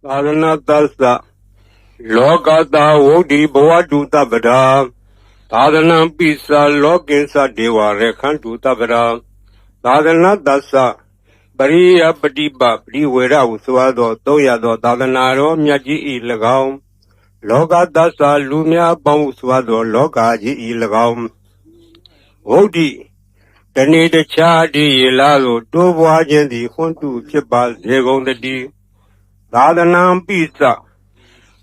သာသနာသစ္စာလောကတာဝုဒ္ဓိဘဝတုတပ္ပဒါသာသနာပိစာလောကိစ္စဒေဝရခန္တုတပ္ပဒါသာသနာသစ္စာပရိယပฏิပပရိဝေရဟုဆိုသောသုံးရသောသာသနာတော်မြတ်ကြီး၏၎င်းလောကသစ္စာလူများပေါင်းဆိုသောလောကကြီး၏၎င်းဝုဒ္ဓိတဏိတခြားဒီရေလာသို့တိုးပွားခြင်းသည်ခွန်းတုဖြစ်ပါစေကုန်တည်းသာသနာပိစ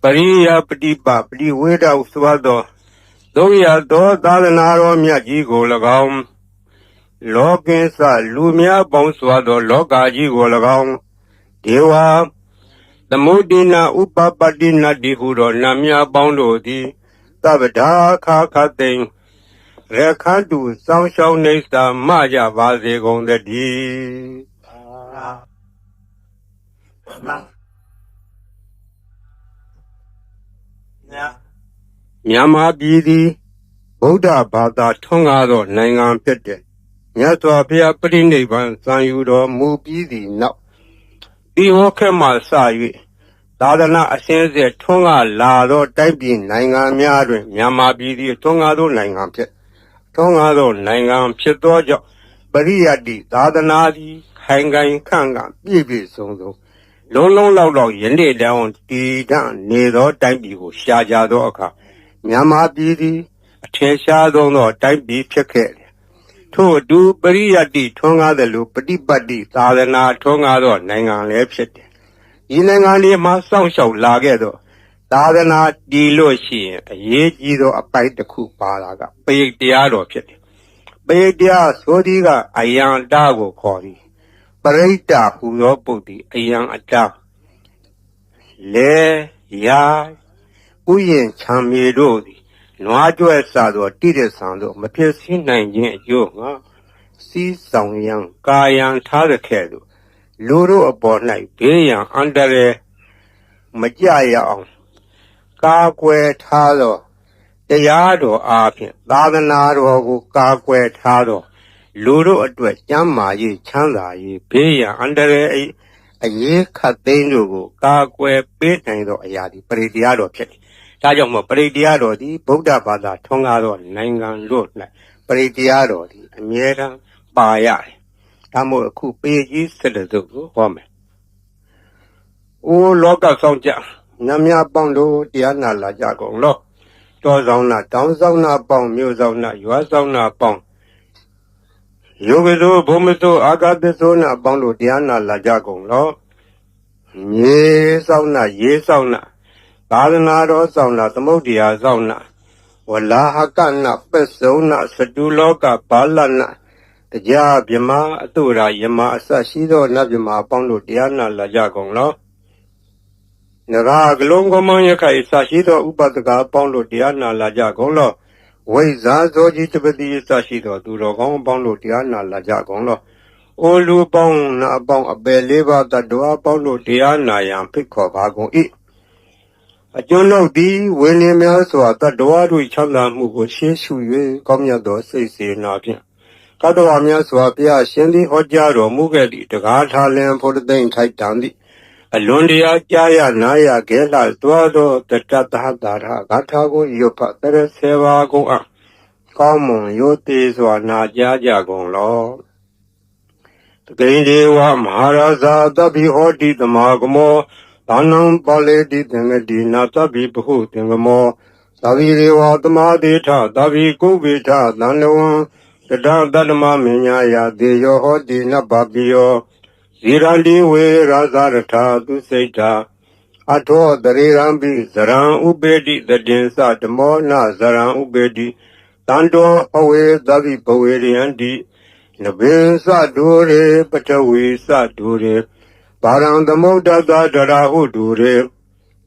ပရိယပฏิပပရိဝေဒဟုဆိုသောသုံးရသောသာသနာတော်မြတ်ကြီးကို၎င်းလောကိစ္စလူများပေါင်းစွာသောလောကကြီးကို၎င်းဒေဝသမုဒိနာဥပပတ္တိနတ္တိဟုသောနတ်များပေါင်းတို့သည်သဗ္ဗဒါခါခသိင်ရခန္တုစောင်းရှောင်းနေစာမကြပါစေကုန်တည်းမြန်မာပြည်သည်ဗုဒ္ဓဘာသာထွန်းကားသောနိုင်ငံဖြစ်တဲ့မြတ်စွာဘုရားပြိဋိဘံစံယူတော်မူပြီးသည့်နောက်ဒီဟောခဲ့မှစ၍သာသနာအစဉ်အဆက်ထွန်းကားလာသောတိုက်ပြည်နိုင်ငံများတွင်မြန်မာပြည်သည်ထွန်းကားသောနိုင်ငံဖြစ်ထွန်းကားသောနိုင်ငံဖြစ်သောကြောင့်ပရိယတ္တိသာသနာသည်ခိုင်ခိုင်ခန့်ခန့်ပြည့်ပြည့်စုံစုံလုံးလုံးလောက်လောက်ယနေ့တောင်တည်တံ့နေသောတိုက်ပြည်ကိုရှားကြသောအခါမြန်မာပြည်သည်အထင်ရှားဆုံးသောတိုက်ပြည်ဖြစ်ခဲ့တယ်ထို့အတူပရိယတ္တိထွန်းကားသလိုပฏิပတ်တိသာသနာထွန်းကားသောနိုင်ငံလည်းဖြစ်တယ်ဒီနိုင်ငံလေးမှာစောင့်ရှောက်လာခဲ့သောသာသနာတည်လို့ရှိရင်အရေးကြီးသောအပိုက်တစ်ခုပါတာကပရိတ်တရားတော်ဖြစ်တယ်ပရိတ်တရားဆိုသည်ကအယံတာကိုခေါ်သည်ပရိတ်တာဟူသောပုဒ်သည်အယံအတာလေယာဥယျင်ချမ်းမြေတို့သည်နွားကြွယ်စသောတိရစ္ဆာန်တို့မဖြစ်စည်းနိုင်ခြင်းအကျိုးငါစီးဆောင်ရန်ကာယံထားရခဲ့သို့လူတို့အပေါ်၌ဘေးရန်အန္တရာယ်မကြရအောင်ကာကွယ်ထားသောတရားတော်အားဖြင့်သာသနာတော်ကိုကာကွယ်ထားသောလူတို့အတွက်ကျမ်းမာရေးချမ်းသာရေးဘေးရန်အန္တရာယ်အရေးခတ်သိမ်းတို့ကိုကာကွယ်ပေးနိုင်သောအရာသည်ပရိတရားတော်ဖြစ်တယ်။ဒါကြောင့်မို့ပရိတရားတော်သည်ဗုဒ္ဓဘာသာထွန်းကားသောနိုင်ငံတို့၌ပရိတရားတော်သည်အမြဲတမ်းပါရတယ်။ဒါမို့အခုပေကြီး7စုကိုဟောမယ်။အိုလောကဆောင်ကြနတ်များပေါင်းတို့တရားနာလာကြကုန်လော့။တောဆောင်နာတောင်ဆောင်နာပေါင်းမြို့ဆောင်နာရွာဆောင်နာပေါင်းယောဂိသောဘုံမသောအာဂတသောနာပေါင်းတို့တရားနာလာကြကုန်လော့။မြေဆောင်နာရေဆောင်နာသာသနာတော်ဆောင်နာသမုဒ္ဒရာဆောင်နာဝလာဟကနာပစ္စုံနာစတုလောကဘာလနာတရားမြမအတုရာယမအစရှိသောနတ်မြမအပေါင်းတို့တရားနာလာကြကုန်လောနဂါဂလုံးကမယခိုင်စရှိသောဥပဒကအပေါင်းတို့တရားနာလာကြကုန်လောဝိဇာဇောကြီးတပတိစရှိသောသူတော်ကောင်းအပေါင်းတို့တရားနာလာကြကုန်လောအိုလူပေါင်းနာအပေါင်းအပယ်လေးပါးတတဝအပေါင်းတို့တရားနာရန်ဖိတ်ခေါ်ပါကုန်၏အကျွန်ုပ်သည်ဝိနည်းများစွာတတဝတို့ချမ်းသာမှုကိုရှေးရှု၍ကောင်းမြတ်သောစိတ်စေနာဖြင့်ကတ္တဝများစွာဘုရားရှင်သည်ဟောကြားတော်မူခဲ့သည့်တကားထားလင်ဖို့သိမ့်ထိုက်တန်သည့်အလွန်တရာကြားရနာရခဲလှသောသောတတသဟတာရဂါထာကိုရွတ်ဖတ်တရဆေပါကုန်အကောင်းမွန်ရိုသေစွာနာကြားကြကုန်လောတကိဉ္ဒေဝမဟာရာဇာတပိဟောတိတမဂမောသာနံပါလေတိသင်္ကတိနာတပိဘဟုသင်္ကမောသဗ္ဗိရေဝသမာတိထသဗ္ဗိကုဗိထသန္တဝံတတတတ္တမမညာယတေယောဟောတိနဗ္ဗပိယောဇိရန္တိဝေရာဇရထာသူစိတ်တာအထောတရေရံပိဇရံဥပေတိတတင်္စဓမောနဇရံဥပေတိတန္တောအဝေသဗ္ဗိဘဝေရယန္တိနဗေသဒုရေပထဝီသဒုရေပါရံသမုဒ္ဒတတရာဟုဒုရေ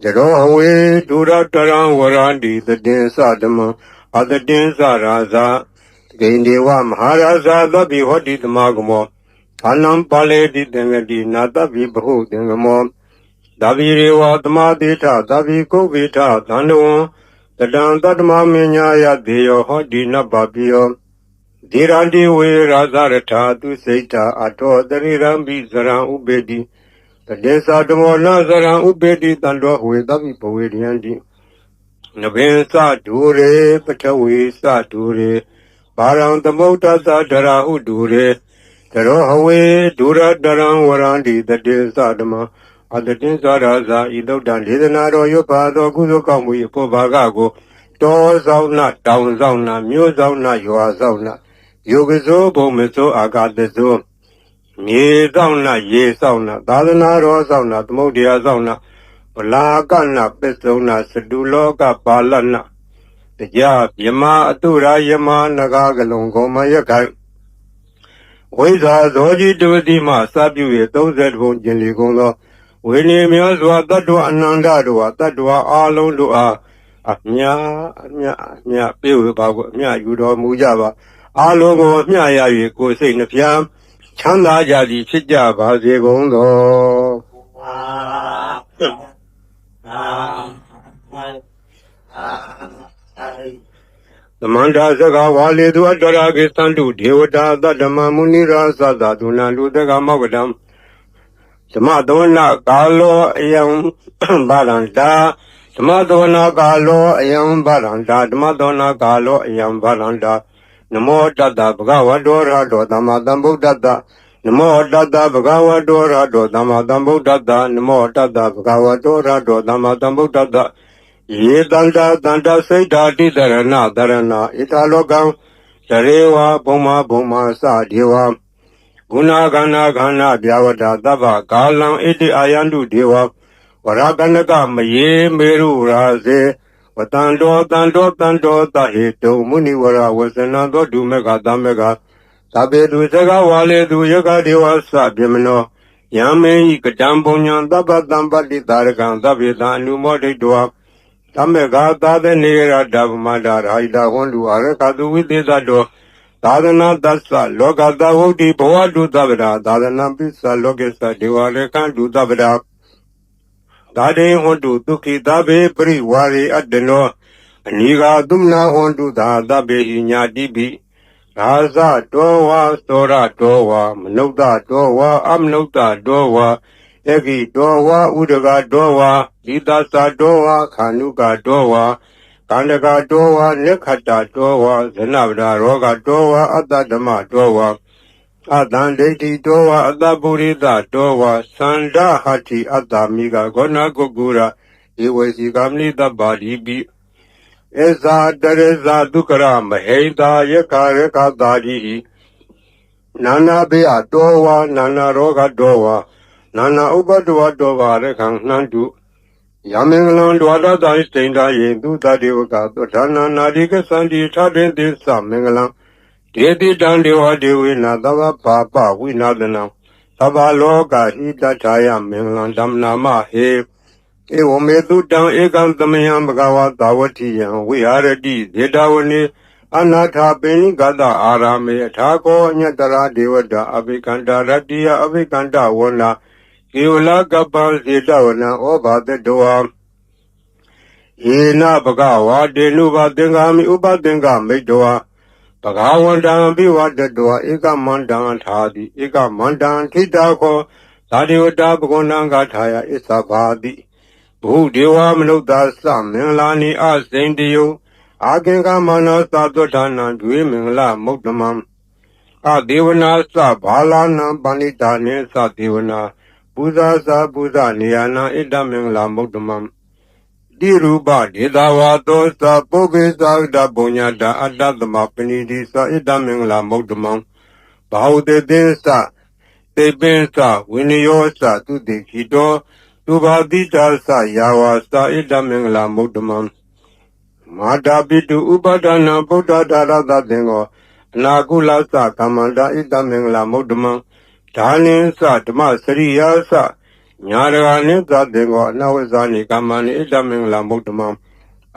တရောအဝေဒုရတရံဝရန္တိတတင်္စဓမ္မအတတင်္စရာဇာဂိန္ဒေဝမဟာရာဇာသဗ္ဗိဟောတိတမဂမောဘာနံပါလေတိသင်္ကတိနာတပိဘဟုသင်္ကမောသဗ္ဗိရေဝသမာတိထသဗ္ဗိကုဗ္ဗိထသန္တဝံတတံတတ္တမမညာယတေယောဟောတိနဗ္ဗပိယော ဒေရန္တိဝေရာဇရထာသူစိတ်တာအတောတရိရံပိဇရံဥပေတိတတေသာဓမောနဇရံဥပေတိတန္တောဝေသဗ္ဗိပဝေရယန္တိနဗင်္စဒူရေပထဝီစဒူရေဘာရံသမုဒ္ဒသဒရာဟုဒူရေတရောဟဝေဒူရတရံဝရန္တိတတေသာဓမအတတိသာရဇာဤသုတ်တံဒေသနာတော်ရွတ်ပါသောကုသိုလ်ကောင်းမှု၏ဖို့ဘာကကိုတောဆောင်နာတောင်ဆောင်နာမြို့ဆောင်နာရွာဆောင်နာယောဂဇောဘုံမဇောအာဂတဇောမြေဆောင်နာရေဆောင်နာသာသနာတော်ဆောင်နာသမုဒ္ဒရာဆောင်နာဗလာကနာပစ္စုံနာစတုလောကပါလနာတရားမြမအတုရာယမနဂါကလုံကောမယခိုင်ဝိဇာဇောจิตဝတိမှစပြု၍30ဘုံကျင်လီကုန်သောဝိနည်းများစွာတတ္တဝအနန္တတို့ဟာတတ္တဝအာလုံးတို့အားအမြပြေဝပါကိုအမြယူတော်မူကြပါအာလုံးကိုအမြရ၍ကိုယ်စိတ်နှဖျားချမ်းသာကြသည်ဖြစ်ကြပါစေကုန်သောသမန္တာစကဝါလေသူအတ္တရာကိသန္တုဒေဝတာသတ္တမမုနိရာသသဒုနာလူတကမောကတံသမသောနာကာလောအယံဗရန္တာသမသောနာကာလောအယံဗရန္တာသမသောနာကာလောအယံဗရန္တာနမောတတ္တဗဂဝတောရဟတောသမ္မာသမ္ဗုဒ္ဓတ္တနမောတတ္တဗဂဝတောရဟတောသမ္မာသမ္ဗုဒ္ဓတ္တနမောတတ္တဗဂဝတောရဟတောသမ္မာသမ္ဗုဒ္ဓတ္တယေတန္တာတန္တစိတ်ဓာတိတရဏတရဏဣတာလောကံတရေဝဘုံမသဒေဝဂုဏခန္ဓာခန္ဓာဗျာဝတ္တသဗ္ဗကာလံဣတိအာယန္တုဒေဝဝရကနကမယေမေရုရာဇေဝတန္တောတဟေတုမုနိဝရဝဇနံသောဒုမေကသမေကသဗ္ဗေသူစကဝါလေသူယကဒေဝသဗြမနောယံမေဟိကတံပုညံသဗ္ဗတံပတ္တိတာရကံသဗ္ဗေတံအနုမောဒိတောသမေကသာသနေရတဗမန္တရာဟိတဟွန်လူအရကတုဝိသေသတောသာသနာတသလောကတဝုတ်တိဘဝတုသဗ္ဗရာသာသနာပိသလောကေသဒေဝရေကံတုသဗ္ဗရာသာဒေဟွန်တုဒုခိသဗ္ဗေပရိဝါရေအတ္တနောအနိဃာသုမနာဟွန်တုသာသဗ္ဗေဟိညာတိပိရာဇတောဝါသောရတောဝါမနုဿတောဝါအမနုဿတောဝါဧကိတောဝါဥဒကတောဝါဒီတသတောဝါခာနုကတောဝါကန္တကတောဝါနိခတ္တတောဝါဇနဗဒရောဂတောဝါအတ္တဓမ္မတောဝါအတံဒိဋ္ဌိတောဝါအတ္တပုရိသတောဝါသန္ဒဟတိအတ္တမိကဂောဏကုကုရဧဝစီကမနိတ္တပါတိပိဧဇာတရဇာဒုက္ခရမဟိတာယခရကတာတိနာနာဘေအတောဝါနာနာရောဂတောဝါနာနာဥပတ္တဝတောဝါရခံနှံတုယမင်္ဂလံဒွါဒတာဣတိန္ဒယေသူတတေဝကသုဌာနာနာတိကသန္တိထပင်သစ္စမင်္ဂလံဒေတိတံဒေဝဒေဝိနာသဗ္ဗပါပဝိနာသနံသဗ္ဗလောကဟိတထာယမင်္ဂလံဓမ္မနာမဟေဧဝမေတုတံဧကံသမယံဘဂဝါသာဝတိယံဝိဟာရတိဒေတဝနေအနာထာပိဏိကတအာရမေအထာကောညတရာဒေဝတာအဘိကန္တာရတ္တိယအဘိကန္တဝနာကေဝလကပ္ပံစေတဝနံဩဘာတတောယေနဘဂဝါတေနုဘသင်္ဃာမိဥပသင်္ဃမိတ္တောဘဂဝန္တံပိဝတတောဧကမန္တံထာတိဧကမန္တံထိတာခောသာဒေဝတာဘဂဝန္တံဂါထာယဣသဘာတိဘုဒေဝမနုဿသမင်္ဂလာနိအစိန်တယအာကေကမနောသသုဌာနံဒွေမင်္ဂလမုဒ္ဓမံအဒေဝနာသဘာလာနံပဏိတာနေသဒေဝနာပူဇာသာပူဇာနေယနာဣဒမင်္ဂလာမုဒ္ဓမံတိရူပဒေသဝါသောသပုဗ္ဗေသာဒပုညတာအတ္တသမပဏိတိသဣဒမင်္ဂလာမုဒ္ဓမံဘာဝတေသစ္စတေပင်္စဝိနယောသသူတိခိတောသူဘာတိတာသယာဝါသဣဒမင်္ဂလာမုဒ္ဓမံမာတာပိတုဥပဒနာဗုဒ္ဓဒါရသသင်္ကောအနာကုလသကမ္မန္တာဣဒမင်္ဂလာမုဒ္ဓမံဒါနိသဓမ္မစရိယာသညာရဂာနိသသင်္ကောအနဝဇာနိကမ္မနိဣဒမင်္ဂလာမုဒ္ဓမံ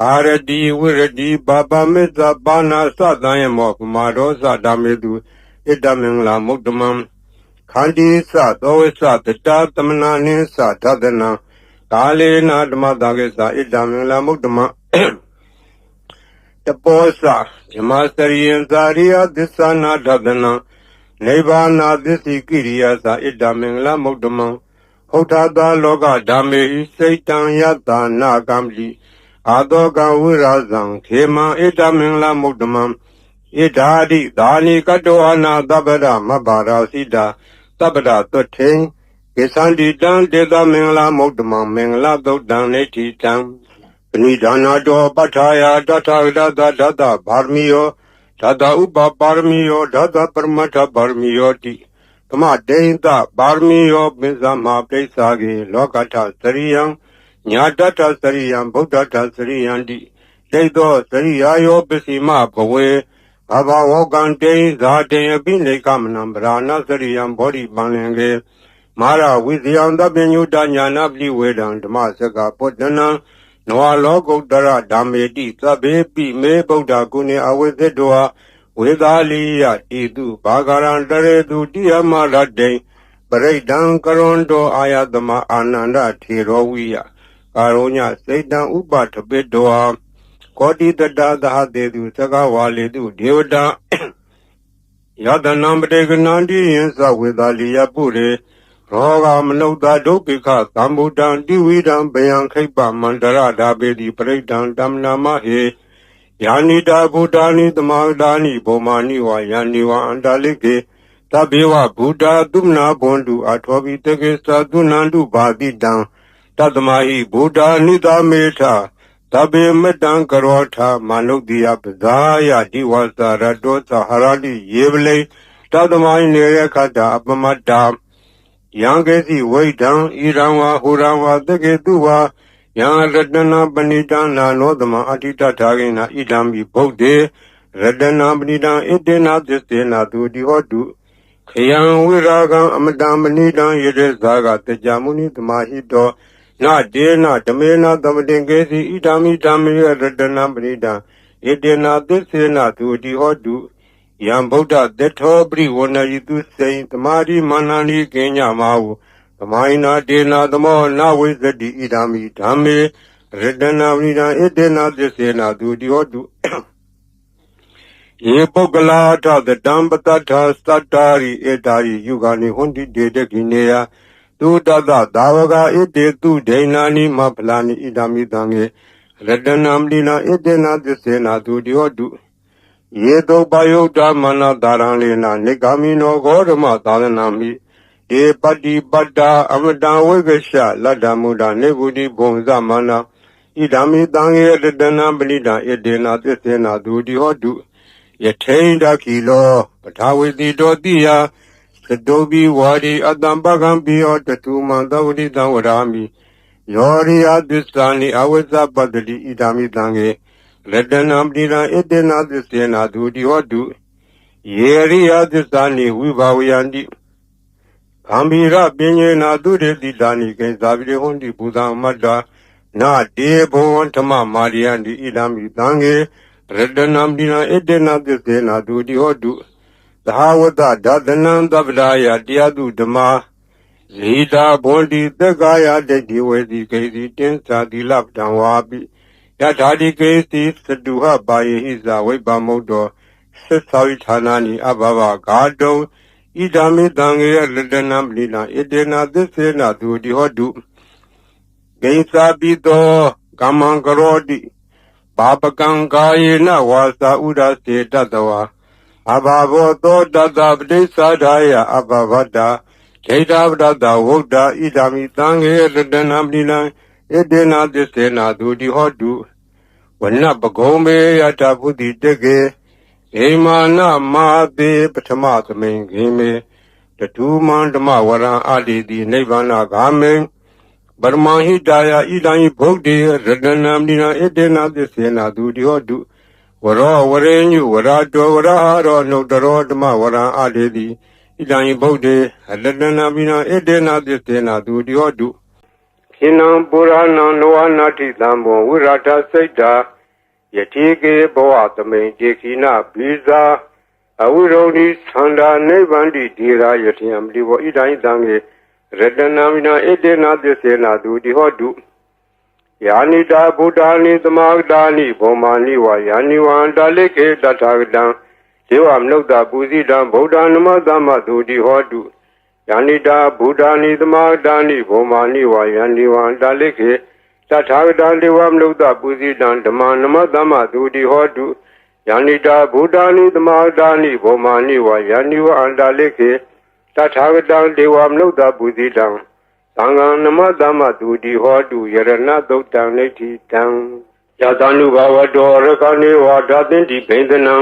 အာရတိဝိရတိပါပမေသပါဏာသသံယမောပမာရောသဓမ္မေတုဣဒမင်္ဂလာမုဒ္ဓမံခန္တိသသောဝိသတတသမနာနိသဓဒနံကာလေနာဓမ္မတာကေသဣဒမင်္ဂလာမုဒ္ဓမံ Taposa, Jamasarian Zaria, Disana Dadana, Nevana, Disi Kiriasa, Idamingla Modaman, Hotada Loga Dame, Satan Yata Nagamli, Adoga Wirazan, Kema, Idamingla Modaman, Idadi, Dani Katoana, Dabada, Mabara, Sida, Tabada, Totin, Kisandi Dan, Deda Mingla Modaman, Mingla Dodan, Neti Tan. Nidana do Pataya Data Dada Dada Barmio Dada Upa Barmio Dada Permata Barmioti Tama Deinta Barmio Bizama Pesagi Lokata Sariyan Nyadata Sariyan Buddhata Sariyandi Dedo Sariyayo Bisima Pawe Baba Wogan Day Zade Bine Kamanam Brana Sariyan Body Banenge Mara Wizyanda Benyuda Nyanabli Wedan Damasaka Potana Noa logo dara dameti sabe pi me Buddha kuni awithidwa Vidaliya idu bagaran dare du diamarade Paredan karondo ayadama ananda thirowiya Karonya Satan upatabidwa Koti dada daha dedu sagawali du devada Yadanamdeganandi yinsa Vidaliya pure Roga Manuda Dopika, Sambudan, Dividan, Bayan Kaipa, Mandara, Dabedi, Predan, Damnama, Yanida, Budani, the Magdani, Bomani, Yaniwa, Andalike, Tabiwa, Buddha, Dumna, Bondu, Atobi, Tegesta, Dunandu, Badi, Dan, Tadamahi, Buddha, Nida, Meta, Tabi, Medan, Karota, Manudia, Zaya, Diwasa, Radosa, Haradi, Yevle, Tadamai, Nerekata, Apamata, Yangesi Waitan, Iranwa, Hurawa, Tegetuwa, Yang Radana Banitana, Nodama, Atita Tagina, Idami Bode, Radana Banita, Edena, Destena, Dudi Hodu, Kayan Wiragan, Amadam Banita, Yedezaga, Tejamuni, Mahito, not Dena, Tamena, Damadengesi, Idami, Tamia, Radana Banita, Edena, Destena, Dudi Hodu, Yang Buddha, that hobby when I do say, the Madi Manani Kenya Mau, the Maina Dena, the more now with the Idami, Tame, Redana Vida, Edena, the Sena, do the Odu. Yepogalata, the Dambatata, Statari, Etari, Yugani, Hundi, De Guinea, do Dada, Davaga, Ede, do Denani, Maplani, Idami Dange, Redanam Dina, Edena, the Sena, do the Odu. Yedo Bayota Mana Daranlina, Nigamino Godama Daranami, De Pati Bada, Amadan Wegesha, Ladamuda, Nebudi Bonza Mana, Idami Dange, Redana Belida, Edena, Desena, Dudi Hodu, Yetainda Kilo, Patawi Dodia, Sedobi Wadi, Adambagambi, or the two Mandawdi Dawarami, Yori Adistani, Aweza Badali, Idami Dange. Redanam Dina Edena Distena Dudi Odu Yeria Distani Wibawiyandi Ambira Binyena Dude Didani Kenzabi Hundi Buddha Mada Na Debo Tama Mariandi Idami Dange Redanam Dina Edena Distena Dudi Odu Dahawada Dadanam Dabdaya Diadu Dama Lida Bondi Degaya Dediwedi Kazi Tensa Dilap Danwabi Yatadi Kesi Saduha Baye Hiza Webamodo Sasawi Tanani Ababa Gado Idami Dange Redanam Lina Edena Desena Dudi Hodu Gaisa Bido Gamangarodi Baba Gangaye Na Wasa Uda Se Dadawa Ababo Do Dada Bdesa Daya Abavada Dada Dada Woda Idami Dange Redanam Lina Edena Desena Dudi Hodu Wana Bagome Yata Budi Dege Emana Made Patamatame Game the two Mandama Wara Adi the Nevana Game Barmahi Daya Idani Bogdi Redanam Dina Edena Desena Dudi Hodu Wara Warenu Wara Do Wara no Darodama Wara Adi Idani Bogdi Redanam Dina Edena Desena Dudi Hodu Kinam Purana Noanati Dambo Urata Saita Yatike Boatame Jekina Biza Awuroni Sanda Nevandi Dira Yatiam Divo Idai Dange Redanamina Edena Desena Dudi Hodu ယာနိတာဗုဒ္ဓာနိသမဂတာနိဘောမာနိဝါယာနိဝန္တလိခေတထာဂတံဒေဝမနုဿပူဇိတံဗုဒ္ဓနမသမ္မသူတိဟောတုယာနိတာဗုဒ္ဓာနိသမဂတာနိဘောမာနိဝါယာနိဝန္တလိခေတထာဂတံဒေဝမနုဿပူဇိတံဓမ္မနမသမ္မသူတိဟောတုယာနိတာဗုဒ္ဓာနိသမဂတာနိဘောမာနိဝါယာနိဝန္တလိခေတထာဂတံဒေဝမနုဿပူဇိတံသံဃာနမသမ္မသူတိဟောတုယရဏသုတ်တံနိဋ္ဌိတံယသ ानु ဘာဝတောရခဏေဝါဒသင်္တိဘိန္ဒနံ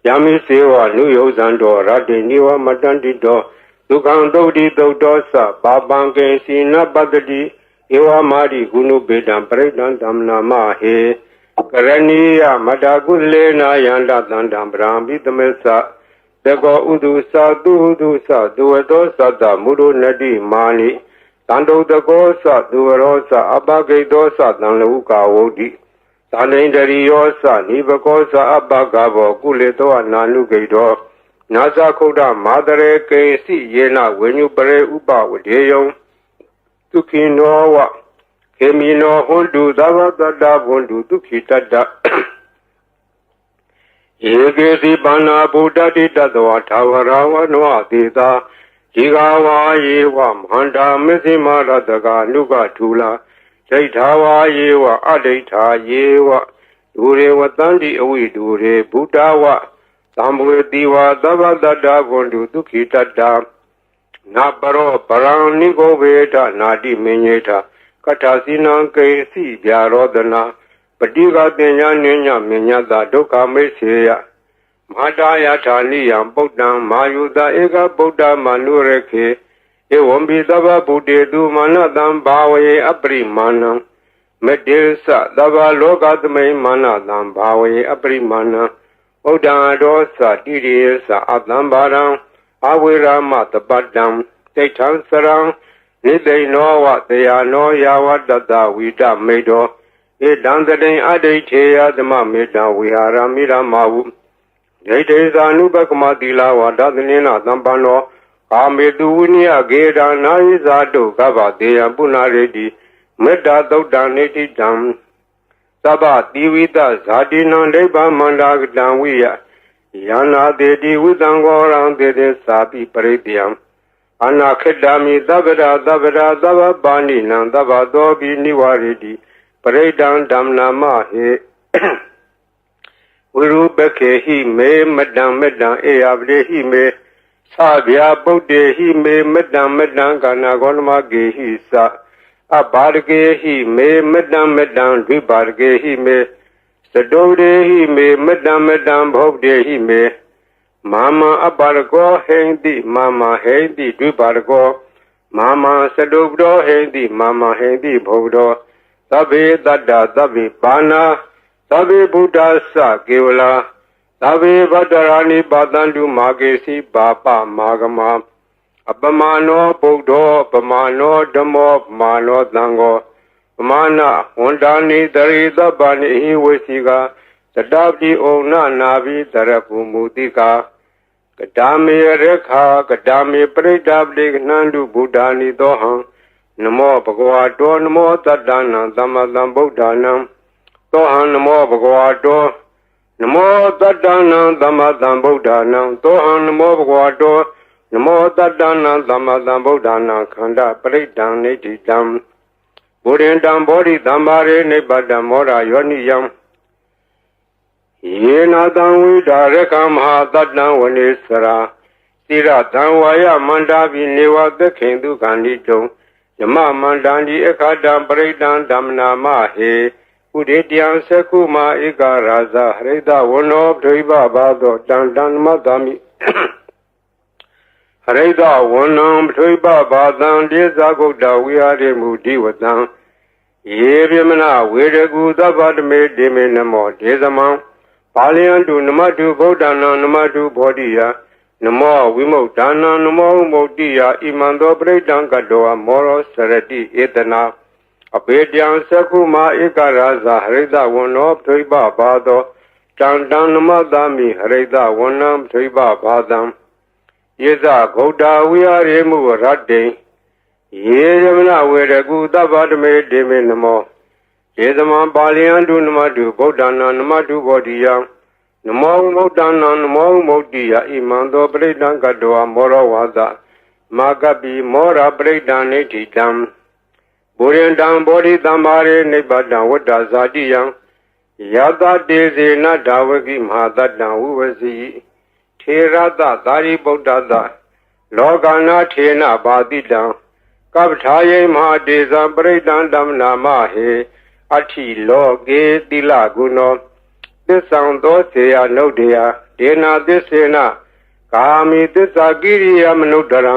ယမိစေဝနုယောဇံတောရတေနိဝမတန္တိတောဒုက္ခံသုတ်တိသုတ်တောသဘာပံကေစီနပတ္တိဧဝမာရိဂုဏုပေတံပရိဒံဓမ္မနာမဟေကရဏီယမတကုလေနာယန္တသန္တံဗြဟ္မိသမေသသကောဥဒုသသူဥဒုသသူဝတောသတ္တမုဒုနတိမာနိတန္တုတကောသသူဝရောသအပဂိတောသတံလဟုကာဝုတိသန္တိန္ဒရိယောသနိဘကောသအပဂဘောကုလေတောအနာနုဂိတောနာသခုဒ္ဓမာတရေကေစီယေနဝိညုပရေဥပဝဒေယံဒုက္ခိနောဝခေမိနောဟွန်တုသဗ္ဗတတ္တဘွန်တုဒုက္ခိတတ္တဧကေစီပါဏာဗုဒ္ဓတိတတဝါထာဝရဝနောသေသာဒီဃဝါယေဝမဟန္တာမစ္စည်းမရတကာနုကထူလာဒိဋ္ဌာဝါယေဝအဒိဋ္ဌာယေဝဒူရေဝတန္တိအဝိဒူရေဘုဒ္ဓဝသံဘဝတိဝသဗ္ဗတတ္တဘွန်တုဒုက္ခိတတ္တနာပရောပရံနိကိုဝေထနာတိမင်းညေထကထာစီနံကေစီဗျာရောဒနာပတိကပညာဉ္ညမဉ္ညတာဒုက္ခမိတ်စေယမဟာတာယထာနိယံပုဒ္ဒံမာယုတဧကဗုဒ္ဓမနုရခေဧဝံဘိသဗ္ဗဗုတေတုမာနတံဘာဝေအပရိမာဏံမတေသသဗ္ဗလောကသမိမာနတံဘာဝေအပရိမာဏံဗုဒ္ဓံဒောသတိရိယသအတံဘာရံအဝေရမတပတ္တံတိဋ္ဌံစရံနိသိဏောဝတယာနောယာဝတတဝိတမေတောဧတံတတိံအဒိဋ္ဌေယသမမေတံဝိဟာရမိရမဝုဒိဋ္ဌေသာနုပကမတိလာဝဒသနိနာသံပန္နောကာမေတုဝိနိယဂေဒာနာယိဇာတုကဗ္ဗတေယပုဏ္ဏရေတိမေတ္တာသုတ်တံနိတိတံသဗ္ဗတိဝိတဇာတိနံဒိဗ္ဗမန္တာကတံဝိယယနာတေတိဝိတံဂောရံတေတေသာပိပရိတယံအနာခိတ္တမိသဗ္ဗရာသဗ္ဗရာသဗ္ဗပါဏိနံသဗ္ဗသောပိနိဝရေတိပရိဒံဓမ္မနာမဟေဝိရုပခေဟိမေမတံမတံအေယပတိဟိမေသဗျာပုတ္တေဟိမေမတံမတံကာနာဂောနမကေဟိသအဘာရကေဟိမေမတံမတံဒိဘာရကေဟိမေသတောရေဟိမေမတံမတံဘုဒ္ဓေဟိမေမာမအပါရကောဟိန္တိမာမဟိန္တိဒိဘာရကောမာမသတုပ္တောဟိန္တိမာမဟိန္တိဘုဒ္ဓောသဗ္ဗေတတ္တသဗ္ဗေပါဏာသဗ္ဗေဗုဒ္ဓသကေဝလာသဗ္ဗေဗတ္တရာနိပါတန္တုမာကေစီပါပမာဂမအပမာနောဗုဒ္ဓောပမာနောဓမ္မောပမာနောသံဃောပမာဏဝန္တာနိတရိသဗ္ဗနိဟိဝေစီကသတ္တပိဩနနာဘိတရပုမူတိကာကတာမေရခာကတာမေပရိဒပတိကနန္တုဗုဒ္ဓာနိသောဟံနမောဘဂဝါတောနမောတတ္တနံသမ္မာသမ္ဗုဒ္ဓနံသောဟံနမောဘဂဝါတောနမောတတ္တနံသမ္မာသမ္ဗုဒ္ဓနံသောဟံနမောဘဂဝါတောနမောတတ္တနံသမ္မာသမ္ဗုဒ္ဓနံခန္ဓာပရိဒံနိတိတံဘုရင်တံဘောဓိသမ္မာရေနိဗ္ဗတံမောရယောနိယံယေနတံဝိဒါရကမဟာတတ္တံဝနေစရာတိရတံဝါယမန္တာပိနေဝသခေတုခန္တိတုံယမမန္တံဒီအခါတံပရိဒံဓမ္မနာမဟေဥဒေတယံသကုမာဧကရာဇဟရိတဝနောဒိဗ္ဗဘာသောတံတံမတ္တမိဟရိတဝနံဒိဗ္ဗဘာသံဒေဇဂုတ်တဝိဟာရေမူဒီဝတံယေပြမနာဝေရကုသဗ္ဗတမေဒေမေနမောဒေသမံပါဠိယံတုနမတုဗုဒ္ဓနာနမတုဘောဓိယနမောဝိမုတ်ဒါနံနမောမုတ်တိယဣမံသောပရိဒံကတောမောရောစရတိဧတနာအဘေတံသကုမာဧကရာဇဟရိတဝနောဒိဗ္ဗဘာသောတံတံနမတမိဟရိတဝနံဒိဗ္ဗဘာသံယေဇဂௌတဝိဟာရေမုရတ္တိယေယမနဝေရကုသဗ္ဗတမေဒေမေနမော ေသမံပါဠိယံတုနမတုဗုဒ္ဓနာနမတုဘောဓိယံနမောဗုဒ္ဓနာနမောမုတ်တိယဣမံသောပရိဒံကတောမောရဝါဒမာကပိမောရပရိဒံနိဋ္ဌိတံဘူရိန္တံဘောဓိတံမာရေနိဗ္ဗတံဝတ္တဇာတိယံယတတေစေနဒါဝကိမဟာတတံဝုဝစီထေရတသာရိပုတ္တသလောကနာထေနဘာတိတံကပ္ပထာယေမဟာတေဇံပရိဒံဓမ္မနာမဟေအထိလောကေတိလဂုဏောသစ္ဆံသောစေယနုဒ္ဒေယဒေနာသစ္စေနကာမိသစ္စာကိရိယမနုဒရံ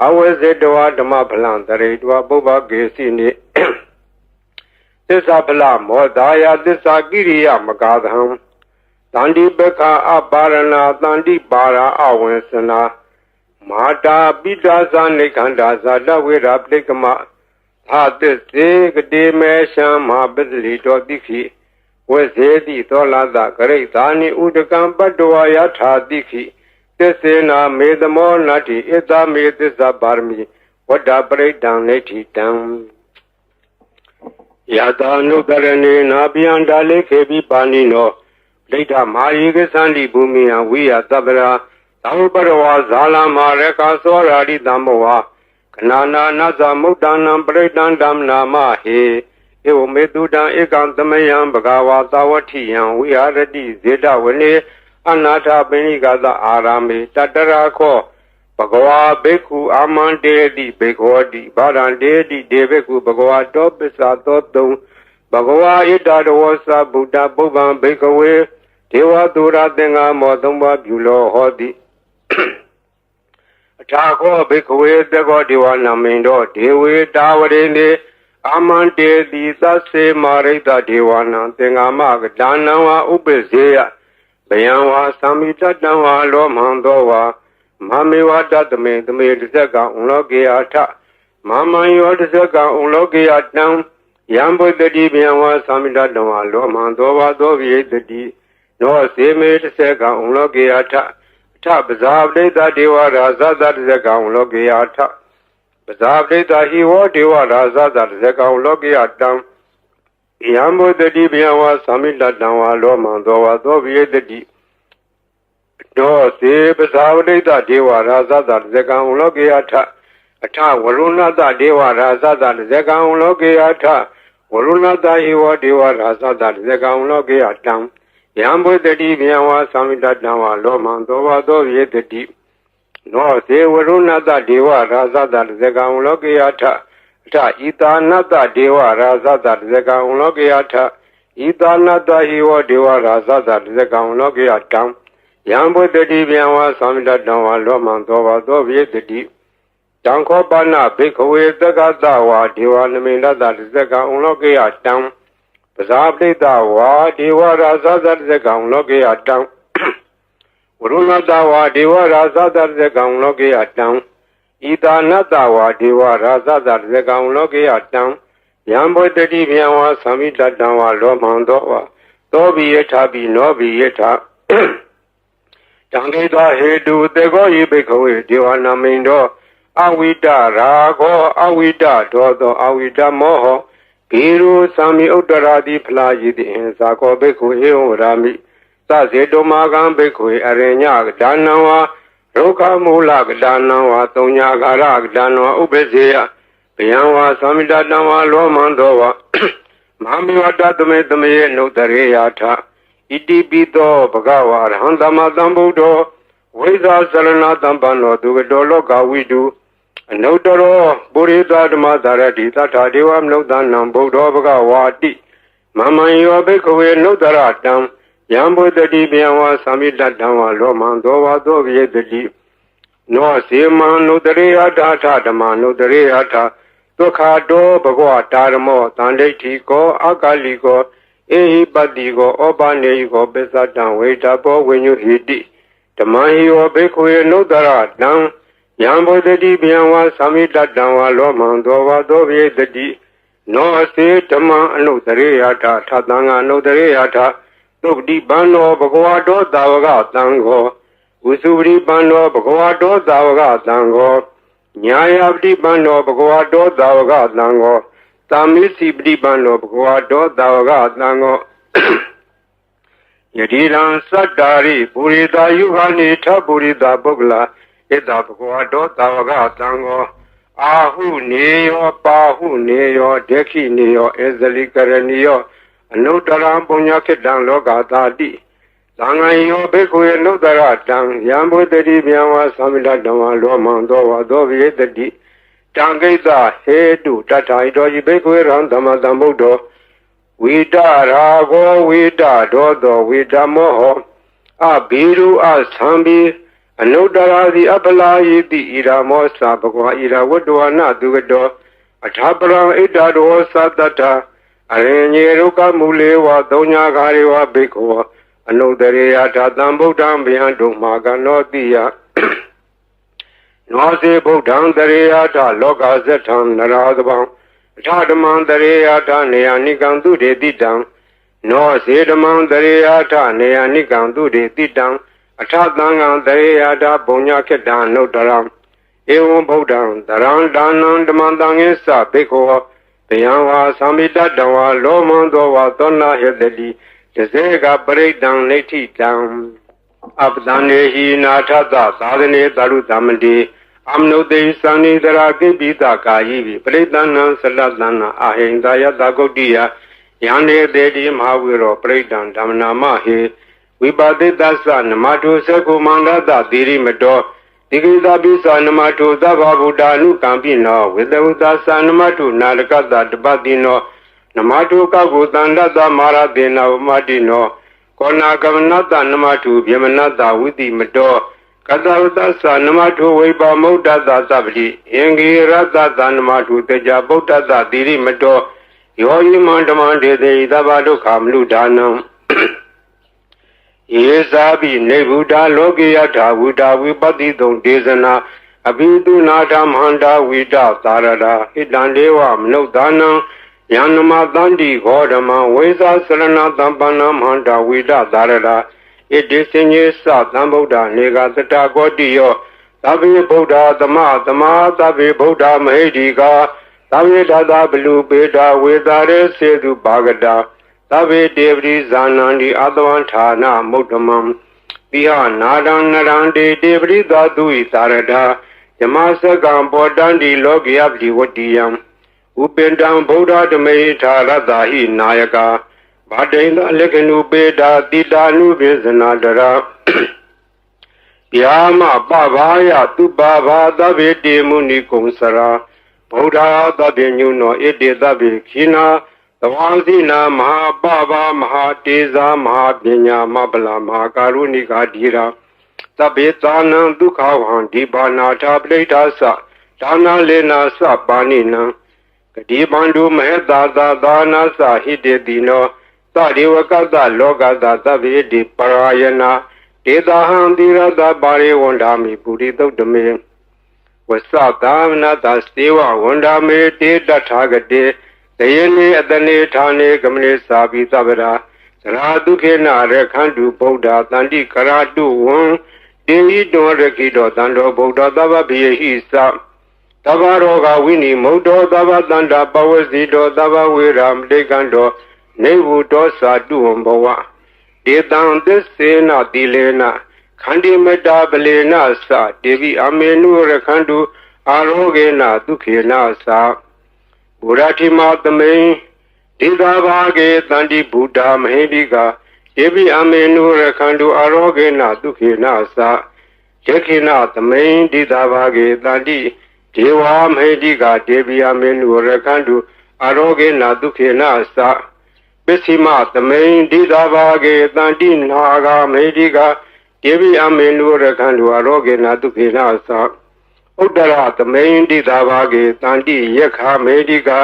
အဝေဇေတဝဓမ္မဖလံတရေတဝပုဗ္ဗကေစီနိသစ္စာဖလမောဒါယသစ္စာကိရိယမကာသံတန္တိပက္ခအပါရဏတန္တိပါရာအဝေစနာမာတာပိတာဇာနိခန္ဓာဇာတဝေရပလိကမသာသစ္စေကတိမေရှံမဟာပစ္စလိတောတိခိဝေဇေတိသောလာသဂရိသာနိဥဒကံပတ္တဝါယထာတိခိသစ္စေနာမေသမောနတ္တိဣသမေသစ္စာပါရမီဝတ္တပရိဒံနိဋ္ဌိတံယတာနုတရဏေနာပိယံဒါလေခေပိပါဏိနောဒိဋ္ဌမာယေကသန္တိဘူမိယံဝိယသဗ္ဗရာသံပရဝါဇာလမရကသောရာရိတံမောဝခဏနာနသမုဒ္ဒနာပရိဒံဓမ္မနာမဟေဧဝမေတုတံဧကံသမယံဘဂဝါသဝတိယံဝိဟာရတိဇေတဝနေအနာထပိဏိကသအာရမေတတရာခောဘဂဝါဘိက္ခုအာမန္တေတိဘေခောတိဗာရံတေတိဒေဘိက္ခုဘဂဝါတောပစ္စာသောတုံဘဂဝါဣတတဝသဗုဒ္ဓပုဗ္ဗံဘိကဝေဒေဝသူရသင်္ဃမောသုံးပါးပြုလောဟောတိအထာခောဘိကဝေသကောဒေဝနာမိန်တောဒေဝေတာဝရိနေအာမန္တေတိသစ္စေမာရိတဒေဝနာသင်္ဃမကဒါနံဝါဥပ္ပဇေယဘယံဝါသမိတတံဝါလောမံသောဝါမမေဝတတမေတမေတဇက်ကဥလောကေယထမမံယောတဇက်ကဥလောကေယတံယံဘုဒ္ဓတိဘယံဝါသမိတတံဝါလောမံသောဝါသောဝိယတတိနောစေမေတဇက်ကဥလောကေယထထပဇာပတိတဒေဝရာဇသတဇက်ကဥလောကေယထပဇာပတိတဟိဝောဒေဝရာဇသတဇက်ကဥလောကေယတံယံဘုဒ္ဓတိဘယံဝါသမိတတံဝါလောမံသောဝါသောဝိယတတိနောစေပဇာပတိတဒေဝရာဇသတဇက်ကဥလောကေယထအထဝရုဏတဒေဝရာဇသတဇက်ကဥလောကေယထဝရုဏတဟိဝောဒေဝရာဇသတဇက်ကဥလောကေယတံယံဘုဒ္ဓတိဘယံဝါသမိတတံဝါလောမံသောဝါသောဝိယတတိနောစေဝရုဏတဒေဝရာဇသတဇက်ကဥလောကေယထအထဣတာနတဒေဝရာဇသတဇက်ကဥလောကေယထဣတာနတဟိဝောဒေဝရာဇသတဇက်ကဥလောကေယတံယံဘုဒ္ဓတိဘယံဝါသမိတတံဝါလောမံသောဝါသောဝိယတတိတံခောပနဘိခဝေသက္ကတဝါဒေဝနမိန္ဒတတဇက်ကဥလောကေယတံပဇာပတိတဝါဒေဝရာဇသတဇက်ကဥလောကေယတံဝရုဏတဝါဒေဝရာဇသတဇက်ကဥလောကေယတံဣတာနတဝါဒေဝရာဇသတဇက်ကဥလောကေယတံယံဘုဒ္ဓတိဘယံဝါသမိတတံဝါလောမံသောဝါသောဘိယထာပိနောဘိယထာတံခေတဟေတုတေကောယိဘိခဝေဒေဝနာမိန်တောအဝိတရာဂောအဝိတဒောသောအဝိတမောဟဂေရုသံမိဥတ္တရာတိဖလာယိတိအင်ဇာကောဘိက္ခုဧဝံရာမိသဇေတုမာကံဘိက္ခုအရိညကဒါနံဝါရုခမူလကဒါနံဝါသုံးညာဂါရကဒါနံဝါဥပ္ပဇေယဘယံဝါသမိတတံဝါလောမံသောဝါမဟာမိဝတတမေတမေနုတရေယထဣတိပိသောဘဂဝါရဟံသမတံဗုဒ္ဓောဝိဇာစရဏတံပန္နောသူကတောလောကဝိတုအနုတ္တရောပုရိသဓမ္မသာရတိသတ္ထာဒေဝမနုဿာနံဗုဒ္ဓောဘဂဝါတိမမံယောဘိခဝေနုတ္တရတံယံဘုဒ္ဓတိဘယံဝါသမိတတံဝါလောမံသောဝါသောဝိယတတိနောစေမံနုတရေယထာထဓမ္မနုတရေယထာဒုက္ခတောဘဂဝတာရမောတန္ဒိဋ္ဌိကောအကာလိကောဧဟိပတ္တိကောဩပနေဟိကောပစ္စတံဝေတဘောဝိညုဟိတိဓမ္မဟိယောဘိခဝေနုတ္တရတံယံဘုဒ္ဓတိဘယံဝါသမိတတံဝါလောမံသောဝါသောဝိယတတိနောအစေဓမ္မအနုတရေယထာထသံဃာအနုတရေယထာသုပတိပန္နောဘဂဝတောသာဝကသံဃောဝိစုပတိပန္နောဘဂဝတောသာဝကသံဃောညာယပတိပန္နောဘဂဝတောသာဝကသံဃော သာမိစီပฏิပန္နောဘဂဝါတောသာဝကသံဃောယတိရံသတ္တာရိပုရိသယုဟာနိထပုရိသပုဂ္ဂလာဣတဘဂဝါတောသာဝကသံဃောအာဟုနေယောပါဟုနေယောဒက္ခိနေယောဧဇလိကရဏီယောအနုတ္တရံပုညခေတ္တံလောကသာတိသံဃာယောဘိက္ခုယေနုတ္တရတံယံဘုဒ္ဓတိဗျံဝါသမိတတံဝါလောမံသောဝါသောဝိတတိတံကိစ္စဟေတုတထာဣတောယိဘိက္ခုယေရံသမ္မာသမ္ဗုဒ္ဓောဝိတရာဂောဝိတဒောသောဝိတမောဟအဘိရုအသံဘိအနုတ္တရာတိအပလာယိတိဣရာမောသဘဂဝါဣရာဝတ္တဝနာသူကတောအထာပရံဣတ္တရောသတ္တထာအရင်ညေရုကမူလေဝသုံးညာဂါရေဝဘိက္ခောအနုတ္တရေယထာတံဗုဒ္ဓံဗျံတုမာကနောတိယနောစေဗုဒ္ဓံတရေယထာလောကဇထံနရာသဗံအထာဓမ္မံတရေယထာနေယနိကံသူတေတိတံနောစေဓမ္မံတရေယထာနေယနိကံသူတေတိတံအထာသံဃံတရေယထာပုညခေတ္တံနုတ္တရံဧဝံဗုဒ္ဓံတရံဒါနံဓမ္မံတံငေသဘိက္ခောတယံဝါသမိတတံဝါလောမံသောဝါသောနာဟေတတိတစေကပရိတံနေဋ္ဌိတံအပဒံနေဟိနာထသသာသနေတရုသမတိအမနုတေသံနိတရာကိပိတကာယိပိပရိတဏံသလတဏအာဟိန္ဒယတဂုတ်တိယယန္နေတေတိမဟာဝိရောပရိတံဓမ္မနာမဟေဝိပါတိတ္သနမတုသကုမန္တတသီရိမတောတိကိသပိသနမတုသဗ္ဗဗုဒ္ဓ ानु ကံပိနောဝေတဝတ္တသနမတုနာလကတတပတိနောနမတုကကုတန္တတမာရတေနဝမတိနောကောနာကမနတနမတုဗျမနတဝိတိမတောကတဝတ္တသနမတုဝိပါမုဒ္ဒတသဗ္ဗတိအင်္ဂိရတသနမတုတေကြဗုဒ္ဓတသီရိမတောယောယိမန္တမန္တေတိသဗ္ဗဒုက္ခမနုဒါနံယေဇာပိနေဗုဒ္ဓလောကေယထာဝုဒဝိပတိတုံဒေသနာအဘိတုနာထမန္တာဝိတသာရတာဣတံဒေဝမနုဿာနံယန္နမတန္တိဂောဓမံဝိဇာစရဏတံပန္နမန္တာဝိတသာရတာဣတိစဉ္ညေသသံဗုဒ္ဓနေကသတ္တကောတိယောသဗ္ဗေဗုဒ္ဓသမသမာသဗ္ဗေဗုဒ္ဓမဟိတိကာသဗ္ဗေတသဘလူပေတာဝေတာရေစေတုပါကတာသဗ္ဗေတေပရိဇာနန္တိအတဝံဌာနမုဒ္ဓမံတိဟနာဒံနရန္တိတေပရိသာတုဣသာရတာယမစကံဘောတန္တိလောကယပတိဝတ္တိယံဥပ္ပန္တံဗုဒ္ဓဓမေထာရတ္တာဟိနာယကာဗာတိန္တလက္ခဏုပေတာတိတာနုပိစနာတရာယာမပဘာယတုပဘာသဗ္ဗေတေမုနိကုံစရာဗုဒ္ဓသဗ္ဗညုနောဣတိသဗ္ဗေခိနာသဝံသိနာမဟာပဘာမဟာတေဇာမဟာပညာမပလာမဟာကာရုဏိကာဓိရာသဗ္ဗေသာနံဒုက္ခဝံဒီဘာနာထာပဋိဋ္ဌာသဒါနာလေနာသပါဏိနံကတိပန္တုမဟတသာသာနာသဟိတေတိနောသဒေဝကတလောကတသဗ္ဗေတိပရာယနာဒေတာဟံတိရတပါရိဝန္ဒာမိပုရိသုတ်တမေဝသသာမနတသေဝဝန္ဒာမေတေတထာဂတေတယေနိအတနေဌာနေကမနေသာပိသဗ္ဗရာသရာဒုခေနရခန္တုဗုဒ္ဓတန္တိကရာတုဝံတေဟိတောရခိတောတန္တောဗုဒ္ဓသဗ္ဗပိယဟိသသဗ္ဗရောဂဝိနိမုဒ္ဒောသဗ္ဗတန္တာပဝစီတောသဗ္ဗဝေရမတိကံတောနေဝုတောသာတုဝံဘဝဒေတံသစ္စေနတိလေနခန္တိမတာပလေနသတေဝိအမေနုရခန္တုအာရောဂေနဒုခေနသဘုရားတိမသမိန်ဒေတာဘာဂေတန္တိဗုဒ္ဓမဟိတိကာယေပိအမေနုရခန္တုအာရောဂေနဒုခေနသယခိနသမိန်ဒေတာဘာဂေတန္တိဒေဝမဟိတိကာဒေပိအမေနုရခန္တုအာရောဂေနဒုခေနသပစ္စည်းမသမိန်ဒေတာဘာဂေတန္တိနာဂမဟိတိကာဒေပိအမေနုရခန္တုအာရောဂေနဒုခေနသဥဒ္ဒရသမိန်တိသာဘာဂေတန္တိယခမေတိကာ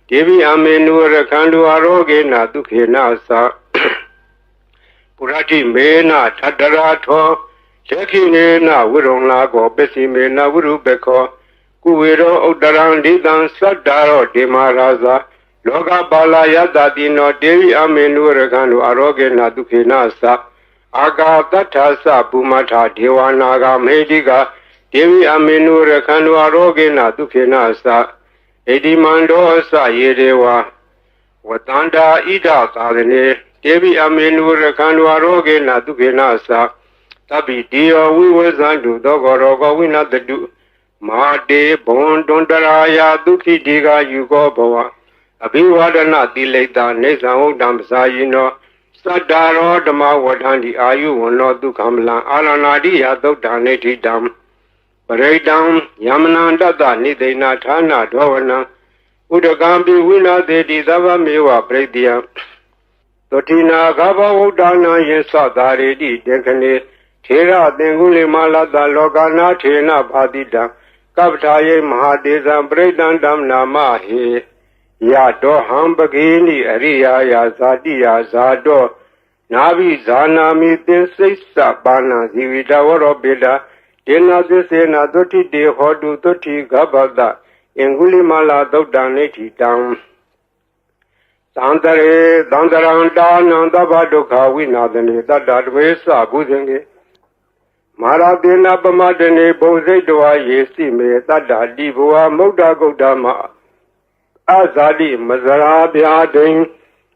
ဒေဝိအမေနုရခန္တုအာရောဂေနဒုခေနသပုရတိမေနထတရာထောယခိနေနဝိရုံလာကောပစ္စည်းမေနဝိရုပခောကုဝေရောဥဒ္ဒရံဒိတံသတ္တာရောဒေမရာဇာလောကပါလာယတတိနောဒေဝိအမေနုရခန္တုအာရောဂေနဒုခေနသအာဂါတထသပုမထဒေဝနာဂမေတိကာဒေဝိအမေနုရခန္တုအာရောဂေနဒုခေနသ ဣတိမန္တောအစယေဒေဝဝတန္တာဣဒသာသနေတေဘိအမေနုရခန္ဓဝရောဂေနသုခေနအစသဗ္ဗိတိယောဝိဝေဇန္တုသောကောရောဂဝိနတတုမာတေဘွန်တွန်တရာယာဒုခိတိကယူကောဘဝအဘိဝဒနာတိလိတာနေသံဟုတ်တံပစာယိနောသတ္တာရောဓမ္မဝဋ္ဌန္တိအာယုဝနောဒုက္ခမလံအာရဏာတိယသုတ်တံနေတိတံပရိတံယမနန္တတနိသိဏဌာနဒောဝနံဥဒကံပိဝိနာသေတိသဗ္ဗမေဝပရိတ္တိယသုတိနာဂဘဝုဒ္ဒနာယေသသာရေတိတေခနေထေရသင်္ကုလိမလတလောကနာထေနဘာတိတံကပ္ပထာယေမဟာတေဇံပရိတံဓမ္မနာမဟေယတောဟံပကေနိအရိယာယဇာတိယဇာတောနာဘိဇာနာမိသင်္စိစ္ဆပါဏဇီဝိတဝရောပိတဒေနာသစ္စေနသုတိတေဟောတုသုတိဂဗတအင်္ဂုလိမလာသုတ်တံနေတိတံသံတရေသံတရံတာနံသဗ္ဗဒုက္ခဝိနာသနေတတ္တတဝေသဘုဇင်ကေမာရတေနပမတနေဘုံစိတ်တောယေစီမေတတ္တတိဘဝမုဒ္ဒဂုတ်တမအဇာတိမဇရာဗျာဒိံ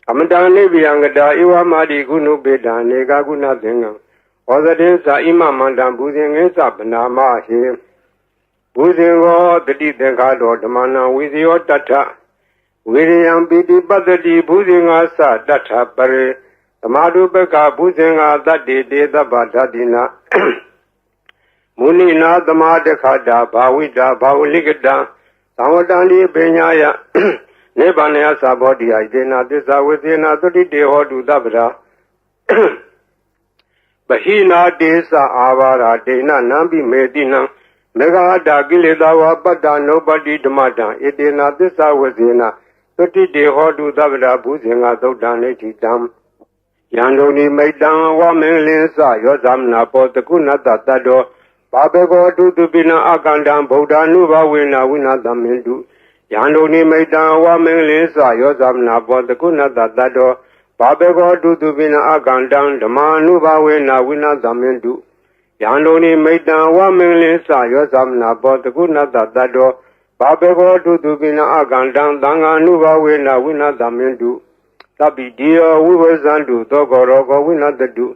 အမတန်နိဗ္ဗယံကတာဧဝမာတိကုဏုပေတံနေကကုဏသင်္ကံဩဇတေသာဣမမန္တံဘုဇင်ငေသဗနာမဟေဘုဇင်ဝတတိသင်္ခါတောဓမ္မနံဝိဇယောတထဝိရိယံပိတိပတ္တိဘုဇင်္ဂါသတထပရေသမာဓုပကဘုဇင်္ဂါတတ္တိတေသဗ္ဗဓတိနာမုနိနာသမာတခတာဘာဝိတာဘာဝလိကတံသံဝတံဒီပညာယနိဗ္ဗာန်ယသဘောတိယဒေနာသစ္စာဝေသေနာသုတိတေဟောတုသဗ္ဗရာပဟိနာတေသအာဘာရာဒေနနံပိမေတိနံမေဃာတာကိလေသာဝပတ္တနုပတိဓမ္မတံဧတေနာသစ္စာဝေသေနာသုတိတေဟောတုသဗ္ဗရာဘုဇင်္ဂသုတ်တံနေတိတံယန္တုန်ိမိတ္တံဝမင်္ဂလင်းစယောသမနာပောတကုဏတတတ္တောဘာဘေကောတုတုပိနအကန္တံဗုဒ္ဓ ानु ဘဝေနဝိနာသမင်တုယန္တုန်ိမိတ္တံဝမင်္ဂလင်းစယောသမနာပောတကုဏတတတ္တောဘာဘေကောတုတုပိနအကန္တံဓမ္မာနုဘဝေနဝိနာသမင်တုယန္တုန်ိမိတ္တံဝမင်္ဂလင်းစယောသမနာပောတကုဏတတတ္တောဘာဘေကောတုတုပိနအကန္တံသံဃာနုဘဝေနဝိနာသမင်တုသဗ္ဗိတိယောဝိဝေဇန္တုသောကောရောဂဝိနတတု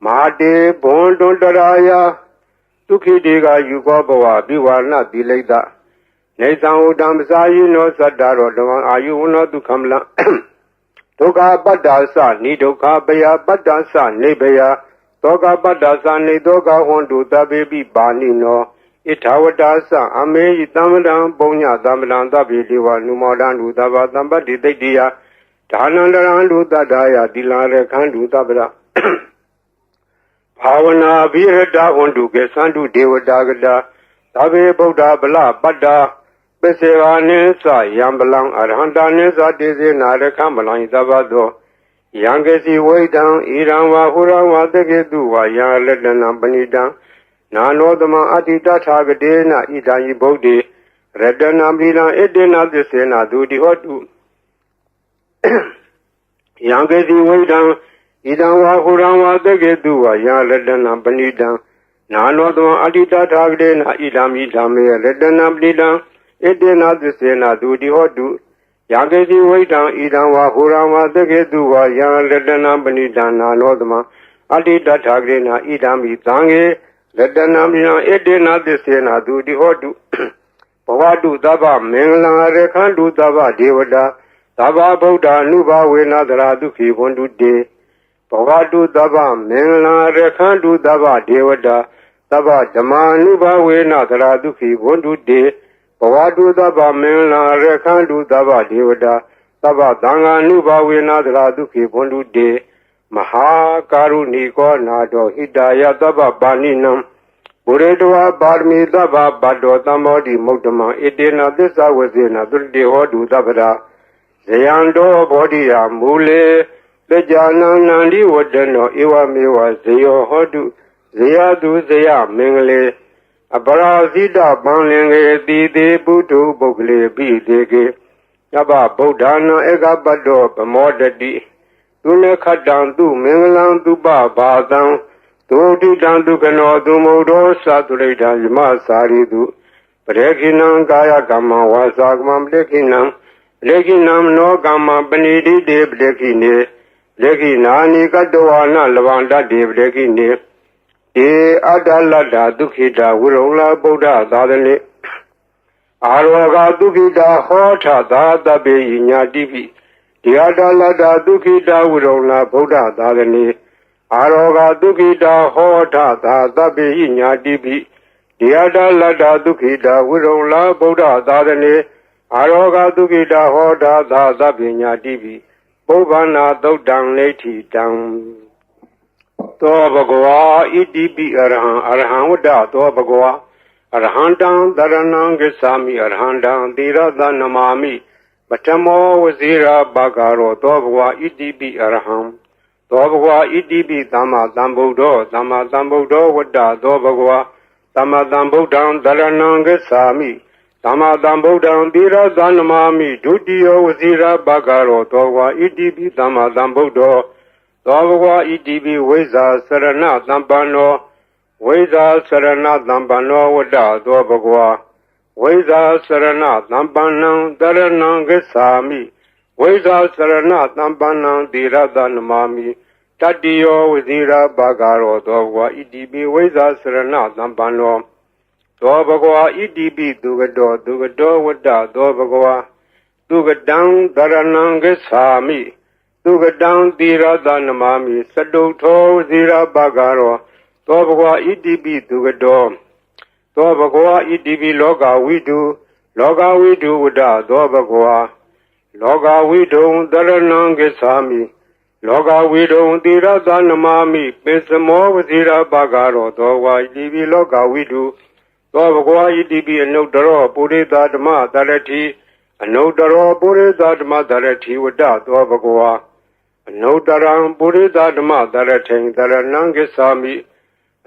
မာတေဘွန်တွန်တရာယာဒုခိတေကယူကောဘဝပိဝါဏတိလိတ္တနေသံဥတံပစာယိနောသတ္တရောဓမ္မအာယုဝနောဒုက္ခမလဒုက္ခပတ္တာသနိဒုက္ခပယပတ္တာသနိဗယသောကပတ္တာသနိဒုက္ခဟွန်တုတဗ္ဗေပိပါဏိနောဣထာဝတ္တာသအမေယတမ္မတံပုံညတမ္မတံသဗ္ဗေဒေဝနုမောဒံတုသဗ္ဗသမ္ပတ္တိတိတ္တိယဒါနန္တရံတုတတ္ထာယတိလာရခန္တုသဗ္ဗရဘာဝနာဘိရတဝန္တုကေသန္တုဒေဝတာကတာသဗ္ဗေဗုဒ္ဓဗလပတ္တာပစ္စေဝါနိသယံပလံအရဟန္တာနိသတေစေနာရခမလံသဗ္ဗသောယံကေစီဝိတံဣရံဝဟုရဝတကေတုဝယံလတနံပဏိတံနာနောသမအတိတထာဂတေနဣဒံယိဗုဒ္ဓေရတနာပိလံဣတေနသစ္စေနာဒုတိဟောတုယံကေစီဝိတံဣဒံဝဟုရဝတကေတုဝယံလတနံပဏိတံနာနောသမအတိတထာဂတေနဣဒံမိဓမ္မေရတနာပိလံဣတေနသစ္စေနာဒုတိဟောတုယံကေစီဝိတံဣဒံဝဟုရဝတကေတုဝယံလတနာပဏိတံနာနောသမအတိတထာဂတေနဣဒံမိသံဃေရတနာပိလံဣတေနသစ္စေနာဒုတိဟောတုဘဝတုသဗ္ဗမင်္ဂလံရခန္တုသဗ္ဗဒေဝတာသဗ္ဗဗုဒ္ဓ ानु ဘဝေနသရာဒုခိဝန္တုတေဘဝတုသဗ္ဗမင်္ဂလံရခန္တုသဗ္ဗဒေဝတာသဗ္ဗဓမ္မာ ानु ဘဝေနသရာဒုခိဝန္တုတေဘဝတုသဗ္ဗမင်္ဂလံရခန္တုသဗ္ဗဒေဝတာသဗ္ဗသံဃာ ानु ဘဝေနသရာဒုခိဝန္တုတေမဟာကာရုဏီကောနာတောဟိတယသဗ္ဗပါဏိနံဘုရေတဝပါရမီသဗ္ဗဗတ္တောသမ္မောတိမုဒ္ဓမံဣတေနသစ္စာဝဇေနသုတေဟောတုသဗ္ဗရာဇယံတောဘောဓိယမူလေသစ္စာနံနန္ဒီဝတ္တနောဧဝမေဝဇယောဟောတုဇယတုဇယမင်္ဂလေအပရာဇိတပံလင်္ကေတိတေပုထုပုဂ္ဂလေပိတေကေယဗဗုဒ္ဓနာဧကပတ္တောပမောတတိသူနခတံသူမင်္ဂလံသူပဘာသံဒုတိတံဒုက္ခနောသူမုဒ္ဒောသတုရိဋ္ဌယမစာရိတု ပရေခိနံကာယကမ္မဝါစာကမ္မပရေခိနံမနောကမ္မပဏိတိတေပရေခိနေပရေခိနာနိကတဝါနလဗန္တတေပရေခိနေေအတ္တလတ္တဒုက္ခိတာဝိရုံလာဗုဒ္ဓသာသနိအာရောဂဒုက္ခိတာဟောထသာတပေညာတိပိဒီအတ္တလတ္တဒုက္ခိတာဝိရုံလာဗုဒ္ဓသာသနိအာရောဂဒုက္ခိတာဟောထသာတပေညာတိပိဒီအတ္တလတ္တဒုက္ခိတာဝိရုံလာဗုဒ္ဓသာသနိအာရောဂဒုက္ခိတာဟောထသာတပေညာတိပိပုဗ္ဗနာသုတ်တံနေတိတံသောဘဂဝါဣတိပိအရဟံဝတ္တသောဘဂဝါအရဟံတံတရဏံဂစ္ဆာမိအရဟံတံသီရသနမာမိပထမောဝဇိရာဘဂရောသောဘဂဝါဣတိပိအရဟံသောဘဂဝါဣတိပိသမ္မာသမ္ဗုဒ္ဓောသမ္မာသမ္ဗုဒ္ဓောဝတ္တသောဘဂဝါသမ္မာသမ္ဗုဒ္ဓံတရဏံဂစ္ဆာမိသမ္မာသမ္ဗုဒ္ဓံသီရသနမာမိဒုတိယဝဇိရာဘဂရောသောဘဂဝါဣတိပိသမ္မာသမ္ဗုဒ္ဓောသောဘဂဝါဣတိပိဝိဇ္ဇာစရဏသမ္ပန္နောဝိဇ္ဇာစရဏသမ္ပန္နောဝတ္တသောဘဂဝါဝိဇ္ဇာစရဏသမ္ပန္နံတရဏံဂစ္ဆာမိဝိဇ္ဇာစရဏသမ္ပန္နံသီရသနမာမိတတ္တိယောဝဇိရာဘဂရောသောဘဂဝါဣတိပိဝိဇ္ဇာစရဏသမ္ပန္နောသောဘဂဝါဣတိပိသူကတောဝတ္တသောဘဂဝါသူကတံတရဏံဂစ္ဆာမိသူကတံသီရသနမာမိစတုထောဝဇိရာဘဂရောသောဘဂဝါဣတိပိသူကတောသောဘဂဝါဣတိပိလောကဝိတုဝတ္တသောဘဂဝါလောကဝိတုံတရဏံဂစ္ဆာမိလောကဝိတုံသီရသနမာမိပိစမောဝဇိရာဘဂရောသောဘဂဝါဣတိပိလောကဝိတုသောဘဂဝါဣတိပိအနုတ္တရောပုရိသဓမ္မတရတိအနုတ္တရောပုရိသဓမ္မတရတိဝတ္တသောဘဂဝါအနုတ္တရံပုရိသဓမ္မတရထိန်တရဏံဂစ္ဆာမိ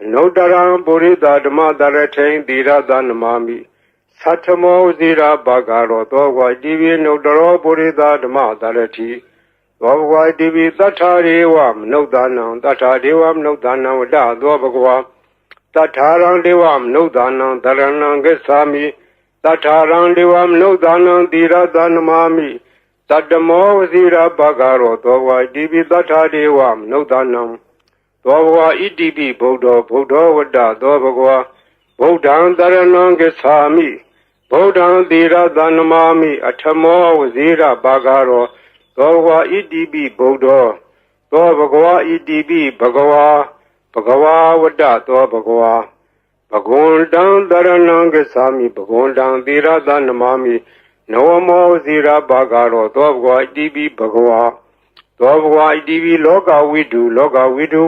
အနုတ္တရံပုရိသဓမ္မတရထိန်သီရသနမာမိသတ္ထမောဝဇိရာဘဂရောသောဘဂဝါဣတိပိအနုတ္တရောပုရိသဓမ္မတရတိသောဘဂဝါဣတိပိသတ္ထာရေဝမနုဿာနံသတ္ထာဒေဝမနုဿာနံဝတ္တသောဘဂဝါသတ္ထာရံဒေဝမနုဿာနံတရဏံဂစ္ဆာမိသတ္ထာရံဒေဝမနုဿာနံသီရသနမာမိတတ္တမောဝဇိရာဘဂရောသောဘဂဝါဣတိပိသတ္ထာဒေဝမနုဿာနံသောဘဂဝါဣတိပိဗုဒ္ဓောဝတ္တသောဘဂဝါဗုဒ္ဓံတရဏံဂစ္ဆာမိဗုဒ္ဓံသီရသနမာမိအထမောဝဇိရာဘဂရောသောဘဂဝါဣတိပိဗုဒ္ဓောသောဘဂဝါဣတိပိဘဂဝါဝတ္တသောဘဂဝါဘဂဝန္တံတရဏံဂစ္ဆာမိဘဂဝန္တံသီရသနမာမိနဝမောဇိရာဘဂရောသောဘဂဝါဣတိပိဘဂဝါသောဘဂဝါဣတိပိလောကဝိတု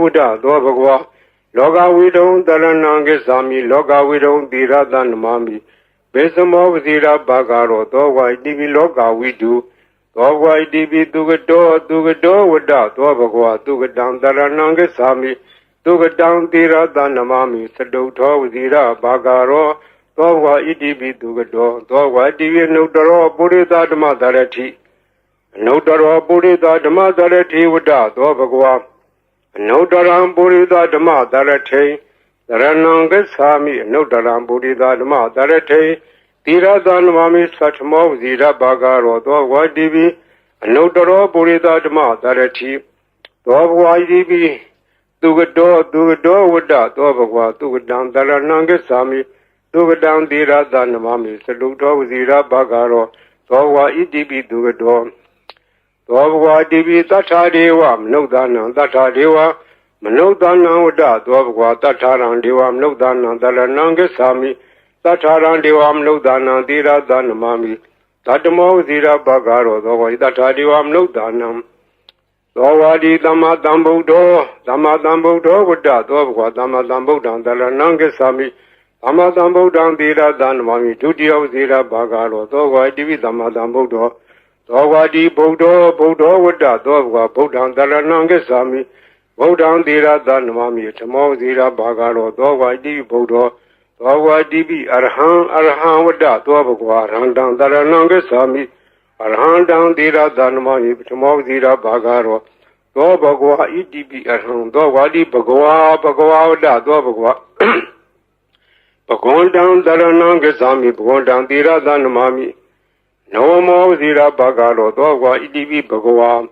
ဝတ္တသောဘဂဝါလောကဝိတုံတရဏံဂစ္ဆာမိလောကဝိတုံသီရသနမာမိဘေသမောဇိရာဘဂရောသောဘဂဝါဣတိပိလောကဝိတုသောဘဂဝါဣတိပိသူကတောဝတ္တသောဘဂဝါသူကတံတရဏံဂစ္ဆာမိသူကတံသီရသနမာမိစတုထောဝဇိရာဘဂရောသောဘဂဝါဣတိပိသူကတောသောဘဂဝါဣတိပိအနုတ္တရောပုရိသဓမ္မတရတိအနုတ္တရောပုရိသဓမ္မတရတိဝတ္တသောဘဂဝါအနုတ္တရံပုရိသဓမ္မတရထိန်တရဏံဂစ္ဆာမိအနုတ္တရံပုရိသဓမ္မတရထိန်သီရသနမာမိသတ္ထမောဇိရဘဂရောသောဘဂဝါဣတိပိအနုတ္တရောပုရိသဓမ္မတရတိသောဘဂဝါဣတိပိသူကတောဝတ္တသောဘဂဝါသူကတံတရဏံဂစ္ဆာမိသူကတံသီရသနမာမိစတုထောဝဇိရဘဂရောသောဘဂဝါဣတိပိသူကတောသောဘဂဝါဣတိပိသတ္ထာဒေဝမနုဿာနံသတ္ထာဒေဝမနုဿာနံဝတ္တသောဘဂဝါသတ္ထာရံဒေဝမနုဿာနံတရဏံဂစ္ဆာမိသတ္ထာရံဒေဝမနုဿာနံသီရသနမာမိသတ္တမောဇိရဘဂရောသောဘဂဝါသတ္ထာဒေဝမနုဿာနံသောဝါဒီသမ္မာသမ္ဗုဒ္ဓောဝတ္တသောဘဂဝါသမ္မာသမ္ဗုဒ္ဓံတရဏံဂစ္ဆာမိသမ္မာသမ္ဗုဒ္ဓံသီရသနမာမိဒုတိယဝဇိရဘဂရောသောဘဂဝါဣတိပိသမ္မာသမ္ဗုဒ္ဓောသောဝါဒီဗုဒ္ဓောဝတ္တသောဘဂဝါဗုဒ္ဓံတရဏံဂစ္ဆာမိဗုဒ္ဓံသီရသနမာမိဓမ္မောဇိရဘဂရောသောဘဂဝါဣတိပိဗုဒ္ဓောသောဘဂဝါဣတိပိအရဟံဝတ္တသောဘဂဝါအရဟံတံတရဏံဂစ္ဆာမိအရဟံတံသီရသနမာမိဓမ္မောဇိရဘဂရောသောဘဂဝါဣတိပိအရဟံသောဝါဒီဘဂဝါဝတ္တသောဘဂဝါ Bhagwantam Dharanam Gacchami Bhagwantam Tirada Namami Namo Zira Bhagalo Dogwa Idivi Bhagwa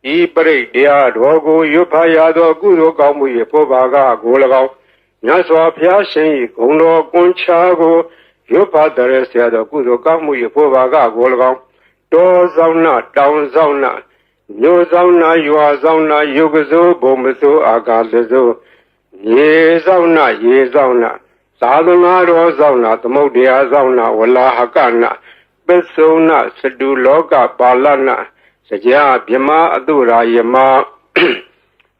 I Pare Dea Dogo Yupaya Dogu Dogamu Yepo Baga Golagao Nyaswa Pyashin Gondo Gunchago Yupa Daresya Dogu Dogamu Yepo Baga Golagao Do Zauna Down Zauna Nyo Zauna Yua Zauna Yugazo Bomazo Agalazo Ye Zauna Sadhana Rosauna, the Modia Zauna, Wala Hakana, Besona, Sedu Loga, Balana, Saja, Bima, Adura, Yama,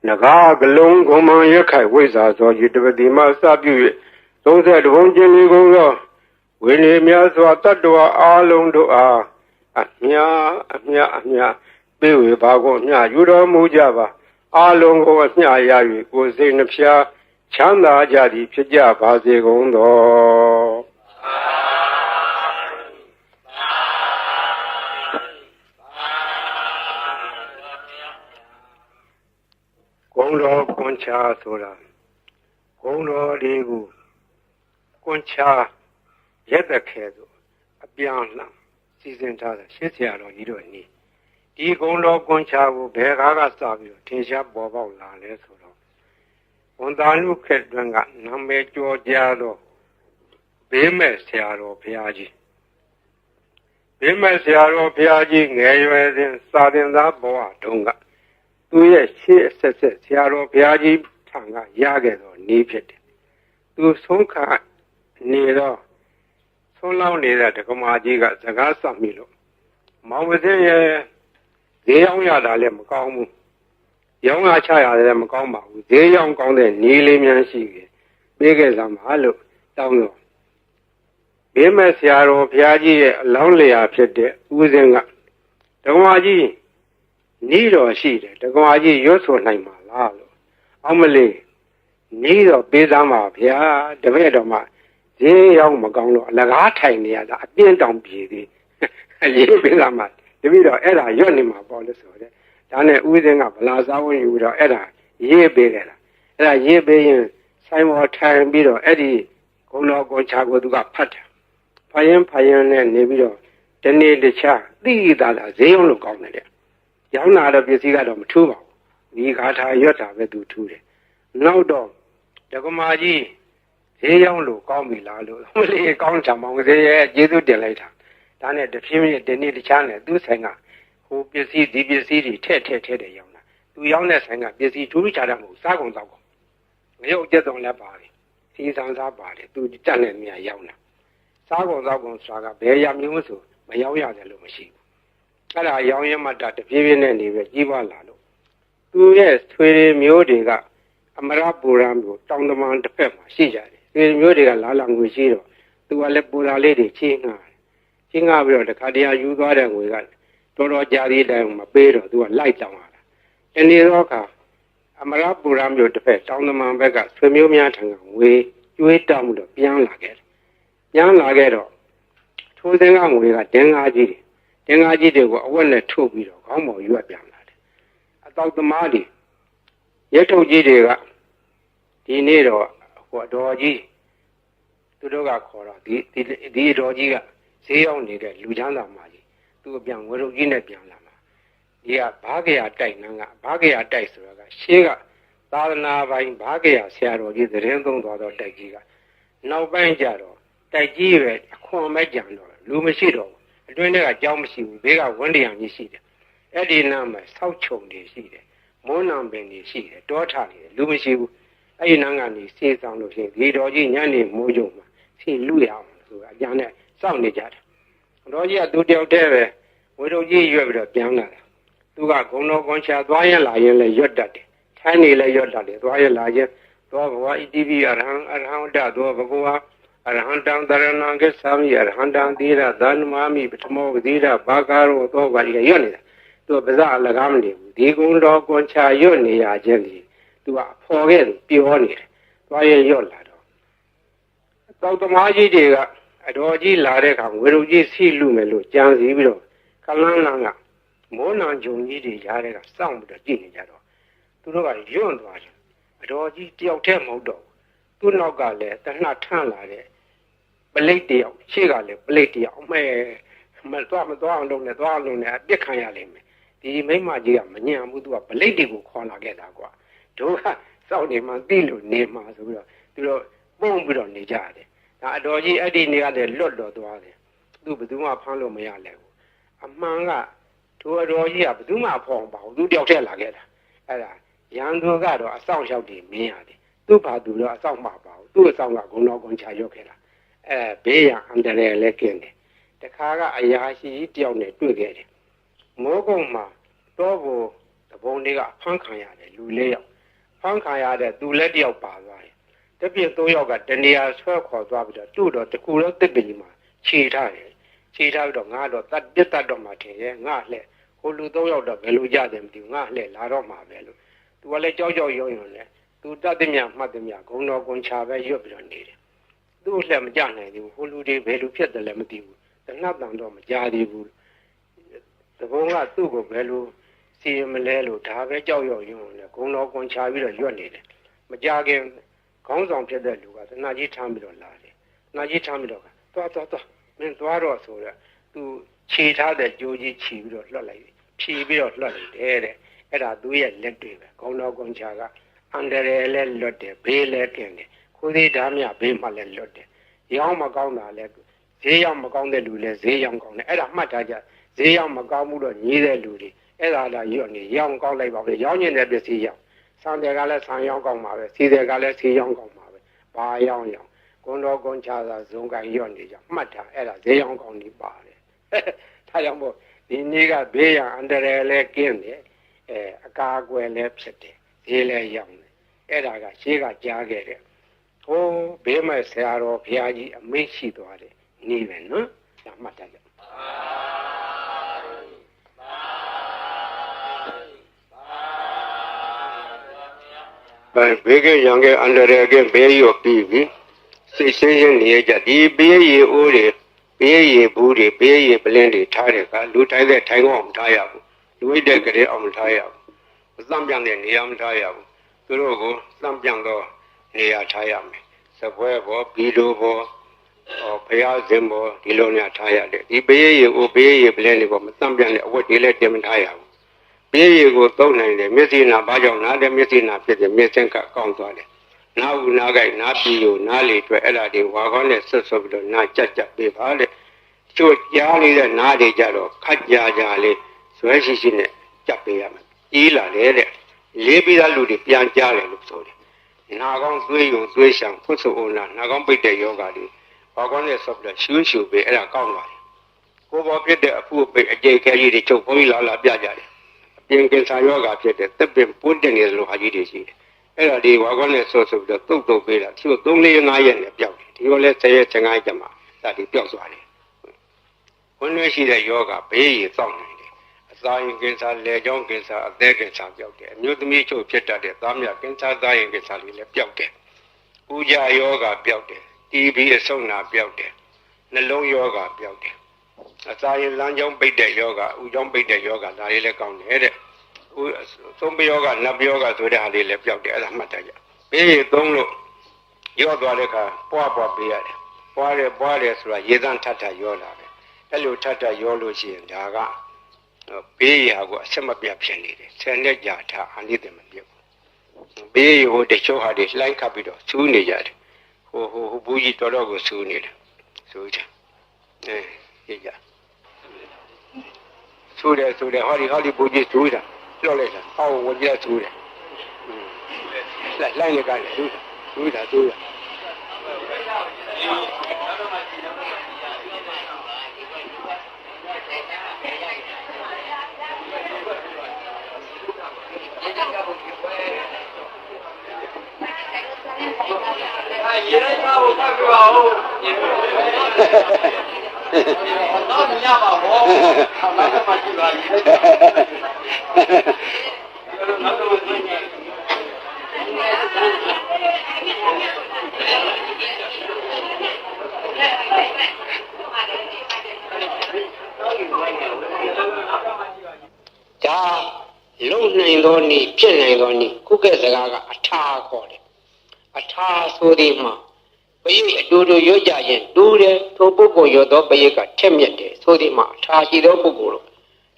Naga, Galung, Goma, Yakai, Wizards, or Yudavadima, Sabu, those that won't Jenny go, Winnie Miaswa, Tadua, Alundua, Amia, Biwi, Bago, Nya, Yudo Mujava, Alongo, Nya Yavi, was in the Pia. Chanda Jadi Pija Bazi Gondo Gondo Concha Sura Gondo Ligu Concha Yeta Kedo Abiana Season Tada Shetiano Yidoni Di Gondo Concha Begaga Savio Tisha Boba Lale Sura Ondalu Kedanga, Name Georgiado, Bime Siaro Piaggi. Bime Siaro Piaggi, Nayan, Sadinda Boa Dunga. သူရဲ့ရှေ့ဆက်ဆက်ဆရာတော်ဘုရားကြီးထံကရခဲ့သောနည်းဖြစ်တယ်။သူဆုံးခါနေတော့ဆုံးလောင်းနေတဲ့ဒကမာကြီးကစကားဆက်မိလို့မောင်ဝစင်းရဲ့ဈေးရောက်ရတာလည်းမကောင်းဘူး။ရောင်းရချရတယ်လည်းမကောင်းပါဘူး။ဈေးရောက်ကောင်းတဲ့နည်းလေးများရှိတယ်။ပေးခဲ့စမ်းပါလို့တောင်းတော့ဘေးမဲ့ဆရာတော်ဘုရားကြီးရဲ့အလောင်းလျာဖြစ်တဲ့ဦးစင်းကဒကမာကြီးနီးတော်ရှိတယ်ဒကမာကြီးရွတ်ဆိုနိုင်မှာလားလို့အောင်မလေးနီးတော်ပေးစမ်းပါဗျာတပည့်တော်မှာဈေးရောက်မကောင်းတော့အလကားထိုင်နေရတာအပြင်းတောင်ပြေသေးရေးပေးစမ်းပါတပည့်တော်အဲ့ဒါရွတ်နေမှာပေါ့လို့ဆိုတဲ့ဒါနဲ့ဦးစင်းကဗလာစားဝင်ယူတော့အဲ့ဒါရေးပေးခဲ့တာအဲ့ဒါရေးပေးရင်ဆိုင်ပေါ်ထိုင်ပြီးတော့အဲ့ဒီဂုဏတော်ကိုချာကိုသူကဖတ်တယ်ဖယင်းနဲ့နေပြီးတော့ဒီနေ့တခြားသိတာလားဈေးရောက်လို့ကောင်းတယ်တဲ့ရောင်းလာတော့ပစ္စည်းကတော့မထူးပါဘူးဒီဂါထာရွတ်တာပဲသူထူးတယ်နောက်တော့ဒကမာကြီးဈေးရောက်လို့ကောင်းပြီလားလို့မလေးကောင်းချင်မောင်ဈေးရဲ့ကျေးဇူးတင်လိုက်တာဒါနဲ့တဖြည်းဖြည်းဒီနေ့တခြားနဲ့သူ့ဆိုင်ကဟိုပစ္စည်းဒီပစ္စည်းတွေထည့်တယ်ရောင်းတာသူရောင်းတဲ့ဆိုင်ကပစ္စည်းထူးခြားတယ်မဟုတ်စားကုန်တော့ငရုတ်ကျက်တော်လည်းပါတယ်စီဆန်းစားပါတယ်သူတက်တဲ့နေရာရောင်းတာစားကုန်တော့ကုန်ဆိုတာကဘယ်ရမျိုးဆိုမရောက်ရတယ်လို့မရှိဘူးအဲ့ဒါရောင်းရမှတဖြည်းဖြည်းနဲ့နေပဲကြီးပွားလာလို့သူရဲ့ဆွေမျိုးတွေကအမရပူရံမျိုးတောင်တမန်တစ်ဖက်မှာရှိကြတယ်ဆွေမျိုးတွေကလာငွေရှိတော့သူကလည်းပူရာလေးတွေချင်းငှားပြီးတော့တခါတည်းယူသွားတဲ့ငွေကတော်တော်ကြာသေးတယ်မပေးတော့သူကလိုက်တောင်းလာတာတနေ့တော့ကအမရပူရံမျိုးတစ်ဖက်တောင်တမန်ဘက်ကဆွေမျိုးများထံကငွေကျွေးတောင်းလို့ပြန်လာခဲ့တော့ထိုးစင်းကငွေကဒင်္ဂါကြီးတွေကိုအဝက်နဲ့ထုတ်ပြီးတော့ခေါင်းပေါ်ရွက်ပြန်လာတယ်အတောက်သမားတွေရဲထုတ်ကြီးတွေကဒီနေ့တော့ဟိုအတော်ကြီးသူတို့ကခေါ်တော့ဒီအတော်ကြီးကဈေးရောက်နေတဲ့လူချမ်းသာမကြီးသူ့ပြန်ဝရုပ်ကြီးနဲ့ပြန်လာမှာဒီကဘာကရတိုက်နှန်းကဘာကရတိုက်ဆိုတာကရှေးကသာသနာပိုင်းဘာကရဆရာတော်ကြီးသတင်းသုံးသွားတော့တိုက်ကြီးကနောက်ပိုင်းကျတော့တိုက်ကြီးပဲအခွန်မဲ့ကြံတော့လူမရှိတော့အတွင်းထဲကကြောင်းမရှိဘူးဘေးကဝန်းတရံကြီးရှိတယ်အဲ့ဒီနားမှာဆောက်ချုံတွေရှိတယ်မွန်းနံပင်တွေရှိတယ်တောထနေတယ်လူမရှိဘူးအဲ့ဒီနားကနေစေးဆောင်လို့ရှိရင်ဒီတော်ကြီးညနေမိုးကြုံမှာဆီလူရအောင်ဆိုတာအကြမ်းနဲ့စောင့်နေကြတယ်တော်ကြီးကသူတယောက်တည်းပဲဝေတော်ကြီးရွက်ပြီးတော့ပြန်လာတယ်သူကဂုံတော်ကွန်ချာသွားရင်လာရင်လည်းရွတ်တတ်တယ်ထိုင်းနေလည်းရွတ်တတ်တယ်သွားရင်လာရင်သောဘဝဣတိပိအရဟံတသောဘဂဝါအရဟံတံတရဏံကိသမိအရဟံတံသီရသန္မာမိပထမောသီရဘာကာရောသောဘာကြီးရွတ်နေတာသူကပါဇအလကားမနေဘူးဒီဂုံတော်ကွန်ချာရွတ်နေရခြင်းဒီသူကဖော်ခဲ့တယ်ပြောနေတယ်သွားရင်ရွတ်လာတော့သောက်သမားကြီးတွေကအတော်ကြီးလာတဲ့အခါဝေရုပ်ကြီးဆီလူမယ်လို့ကြံစည်ပြီးတော့ကလန်းလန်းကမောနံဂျုံကြီးတွေရားတဲ့ကစောင့်ပြီးတော့ကြည့်နေကြတော့သူတို့ကယွန့်သွားတယ်အတော်ကြီးတယောက်တည်းမဟုတ်တော့သူ့နောက်ကလည်းတဏှထန့်လာတဲ့ ပလိတ်တယောက်ရှေ့ကလည်းပလိတ်တယောက်မသွားအောင်လုပ်နေအပြစ်ခံရလိမ့်မယ်ဒီမိမကြီးကမညံဘူးသူကပလိတ်တွေကိုခေါ်လာခဲ့တာကွာတို့ကစောင့်နေမှသိလို့နေမှာဆိုပြီးတော့သူတို့ပုံပြီးတော့နေကြတယ်ဒါအတော်ကြီးအဲ့ဒီနေရာလည်းလွတ်တော်သွားတယ်သူဘယ်သူမှဖမ်းလို့မရလဲဘူးအမှန်ကတို့အတော်ကြီးကဘယ်သူမှဖော်မပါဘူးသူတယောက်တည်းလာခဲ့တာအဲ့ဒါရန်သူကတော့အဆောင်ရောက်တယ်မင်းရတယ်သူ့ဘာသူတော့အဆောင်မပါဘူးသူ့အဆောင်ကဂုံတော်ကွန်ချရောက်ခဲ့တာဘေးရန်အန္တရာယ်လည်းကင်းတယ်တခါကအရာရှိတယောက်နဲ့တွေ့ခဲ့တယ်မိုးကုတ်မှာတော့ဘုံတဘုံတွေကဖမ်းခံရတယ်လူ၄ယောက်ဖမ်းခံရတဲ့သူလည်းတယောက်ပါသွားတယ်တပြည့်၃ယောက်ကတနေရာဆွဲခေါ်သွားပြီးတော့သူ့တော့တကူလုံးတစ်ပင်ကြီးမှာခြေထားတယ်ခြေထားပြီးတော့ငါတော့တတ်တော့မှထင်ရဲ့ငါလှဲ့ဟိုလူ၃ယောက်တော့ဘယ်လိုကြတယ်မသိဘူးငါလှဲ့လာတော့မှာပဲလို့သူကလည်းကြောက်ရုံနဲ့သူတတ်သည်မြမှတ်သည်မြဂုံတော်ကွန်ချပဲရွတ်ပြီးတော့နေတယ်သူ့လှဲ့မကြနိုင်သေးဘူးဟိုလူတွေဘယ်လိုဖြစ်တယ်လဲမသိဘူးတနတ်တန်တော့မကြသေးဘူးတဘုံကသူ့ကိုဘယ်လိုစီမလဲလို့ဒါပဲကြောက်ရုံနဲ့ဂုံတော်ကွန်ချပြီးတော့ရွတ်နေတယ်မကြခင်ခေါင်းဆောင်ဖြစ်တဲ့လူကသနာကြီးထမ်းပြီးတော့လာတယ်သနာကြီးထမ်းပြီးတော့သွားမင်းသွားတော့ဆိုတော့သူခြေထားတဲ့ကြိုးကြီးခြီးပြီးတော့လွတ်လိုက်ဖြီးပြီးတော့လွတ်လိုက်တယ်တဲ့အဲ့ဒါသူရဲ့လက်တွေပဲခေါင်းတော်ကွန်ချကအန္တရာယ်လည်းလွတ်တယ်ဘေးလည်းကင်းတယ်ခိုးသေးဓာမြဘေးမှလည်းလွတ်တယ်ရောင်းမကောင်းတာလည်းဈေးရောက်မကောင်းတဲ့လူလည်းဈေးရောက်ကောင်းတယ်အဲ့ဒါမှတ်ထားကြဈေးရောက်မကောင်းဘူးတော့ညီးတဲ့လူတွေအဲ့ဒါလာရွတ်နေရောင်းကောင်းလိုက်ပါပဲရောင်းကျင်တဲ့ပစ္စည်းရောက်ဆန်တယ်ကလည်းဆန်ရောင်းကောင်းပါပဲစီတယ်ကလည်းစီရောင်းကောင်းပါပဲဘာရောင်းဂုံတော်ကွန်ချသာဇုံကန်ရွတ်နေကြမှတ်ထားအဲ့ဒါဈေးရောင်းကောင်းနေပါတယ်ဒါကြောင့်မို့ဒီနေ့ကဘေးရန်အန္တရာယ်လည်းကင်းတယ်အကာအကွယ်လည်းဖြစ်တယ်ဈေးလည်းရောင်းတယ်အဲ့ဒါကရှေးကကြားခဲ့တဲ့ဟိုးဘေးမဲ့ဆရာတော်ဘုရားကြီးအမိန့်ရှိသွားတယ်နေပဲနော်ဒါမှတ်ထားကြဘေးကရန်ကအန္တရာယ်ကဘေးရောပြီးပြီစိတ်ရှင်းရှင်းနေကြဒီဘေးရီအိုးတွေဘေးရီဘူးတွေဘေးရီပလင်းတွေထားတဲ့ကလူထိုင်တဲ့ထိုင်ကောင်းမထားရဘူးလူဝိတဲ့ကလေးအောင်မထားရဘူးသံပြန်တဲ့နေရာမထားရဘူးသူတို့ကိုသံပြန်တော့နေရာထားရမယ်စပွဲဘောဘီလိုဘောဘုရားရှင်ဘောဒီလိုများထားရတယ်ဒီဘေးရီအိုးဘေးရီပလင်းတွေဘောမသံပြန်တဲ့အဝတ်တွေလည်းတင်မထားရဘူးဘေးရီကိုသုံးနိုင်တယ်မျက်စိနာဘာကြောင့်နားတဲ့မျက်စိနာဖြစ်တယ်မျက်စင်ကကောင်းသွားတယ်နားဦးနားကြိုက်နားပြီးကိုနားလေအတွက်အဲ့ဒါတွေဝါခေါင်းနဲ့ဆွတ်ဆွတ်ပြီးတော့နားကြက်ပေးပါတဲ့ချို့ကြားနေတဲ့နားတွေကြတော့ခက်ကြလေးဇွဲရှိနဲ့ကြက်ပေးရမယ်ကြီးလာတယ်တဲ့လေးပြီးသားလူတွေပြန်ကြားတယ်လို့ဆိုတယ်နာကောင်းသွေးယုံသွေးရှံဖွတ်ဆိုအိုနာနာကောင်းပိတ်တဲ့ယောဂါတွေဝါခေါင်းနဲ့ဆွတ်ပြီးတော့ရှူပေးအဲ့ဒါကောင်းသွားတယ်ကိုယ်ပေါ်ဖြစ်တဲ့အဖူအပိတ်အကျိတ်ခဲကြီးတွေချုပ်ဘုန်းကြီးလာပြကြတယ်အပြင်ကင်ဆာယောဂါဖြစ်တဲ့သက်ပင်ပွတ်တဲ့နေသလိုဟာကြီးတွေရှိတယ်အဲ့ဒါဒီဝါခေါင်းနဲ့ဆွတ်ပြီးတော့တုတ်ပေးတာသူ3-4-5ရက်နဲ့ပျောက်တယ်ဒီလိုလဲ10ရက်15ရက်ကျမှဒါဒီပျောက်သွားတယ်ဝင်ရွှေရှိတဲ့ယောဂဘေးရီစောင့်နေတယ်အစာရင်ကင်ဆာလေကြောင်းကင်ဆာအသက်ကင်ဆာပျောက်တယ်အမျိုးသမီးချို့ဖြစ်တတ်တဲ့သားမြကင်ဆာသားရင်ကင်ဆာတွေလည်းပျောက်တယ်ဥကြယောဂပျောက်တယ် TB အဆုတ်နာပျောက်တယ်နှလုံးယောဂပျောက်တယ်အစာရင်လမ်းကြောင်းပိတ်တဲ့ယောဂဥကြောင်းပိတ်တဲ့ယောဂဒါလေးလည်းကောင်းတယ်တဲ့သုံးပယောဂနတ်ယောဂဆိုတဲ့ဟာလေးလည်းပျောက်တယ်အဲ့ဒါမှတ်တတ်ကြဘေးရီသုံးလို့ရော့သွားတဲ့အခါပွားပေးရတယ်ပွားတယ်ဆိုတာရေသန့်ထပ်ရောလာတယ်အဲ့လိုထပ်ရောလို့ရှိရင်ဒါကဘေးရီဟာကိုအဆက်မပြတ်ဖြစ်နေတယ်ဆယ်နှစ်ကြာထားအနိတ္တမပြတ်ဘူးဘေးရီဟိုတချို့ဟာတွေလှိုင်းခတ်ပြီးတော့စူးနေကြတယ်ဟိုဘူးကြီးတော်တော်ကိုစူးနေတယ်စူးကြကြည့်ကြစူးတယ်ဟောဒီဘူးကြီးစူးတာလွတ်လိုက်တာဟောဝင်ကြစူးတယ်လိုက်ရကြတယ်စူးတာရေလိုက်ပါဦးဖတ်ပြပါဦးတော့ညပါဘောနောက်မှကြည့်ပါရေနောက်တော့ကြည့်ဒါလုံနိုင်သောနည်းဖြစ်နိုင်သောနည်းခုကဲ့စကားကအထာခေါ်တယ်အထာဆိုသည်မှာ ပရိတ်အတူတူရွတ်ကြရင်တူးတယ်ထိုပုဂ္ဂိုလ်ရွတ်သောပရိတ်ကထက်မြက်တယ်ဆိုသည်မှာအထာရှိသောပုဂ္ဂိုလ်တို့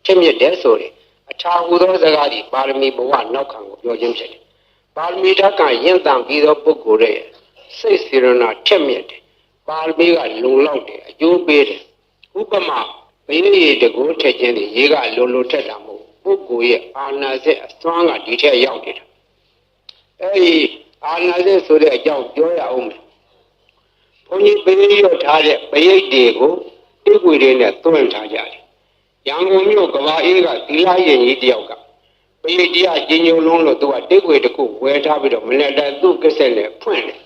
ထက်မြက်တယ်ဆိုရင်အထာဟူသောစကားသည်ပါရမီဘဝနောက်ခံကိုပြောခြင်းဖြစ်တယ်ပါရမီဓာတ်ကရင့်တန်ပြီးသောပုဂ္ဂိုလ်ရဲ့စိတ်စေရနာထက်မြက်တယ်ပါရမီကလုံလောက်တယ်အကျိုးပေးတယ်ဥပမာဘိရိတကိုထက်ခြင်းသည်ရေကလုံထက်တာမဟုတ်ပုဂ္ဂိုလ်ရဲ့အာနာစက်အစွမ်းကဒီထက်ရောက်နေတာအဲဒီအာနာစက်ဆိုတဲ့အကြောင်းပြောရအောင်မယ်ဘုန်းကြီးပရိရွတ်ထားတဲ့ပရိတ်တွေကိုတိကွေတွေနဲ့သွင်းထားကြတယ်ရန်ကုန်မြို့ကဘာအေးကသီလရင်ကြီးတယောက်ကပရိတ်တရားကျင်ညုံလုံးလို့သူကတိကွေတစ်ခုဝယ်ထားပြီးတော့မနေ့တိုင်းသူ့ကစ္စက်နဲ့ဖွင့်တယ်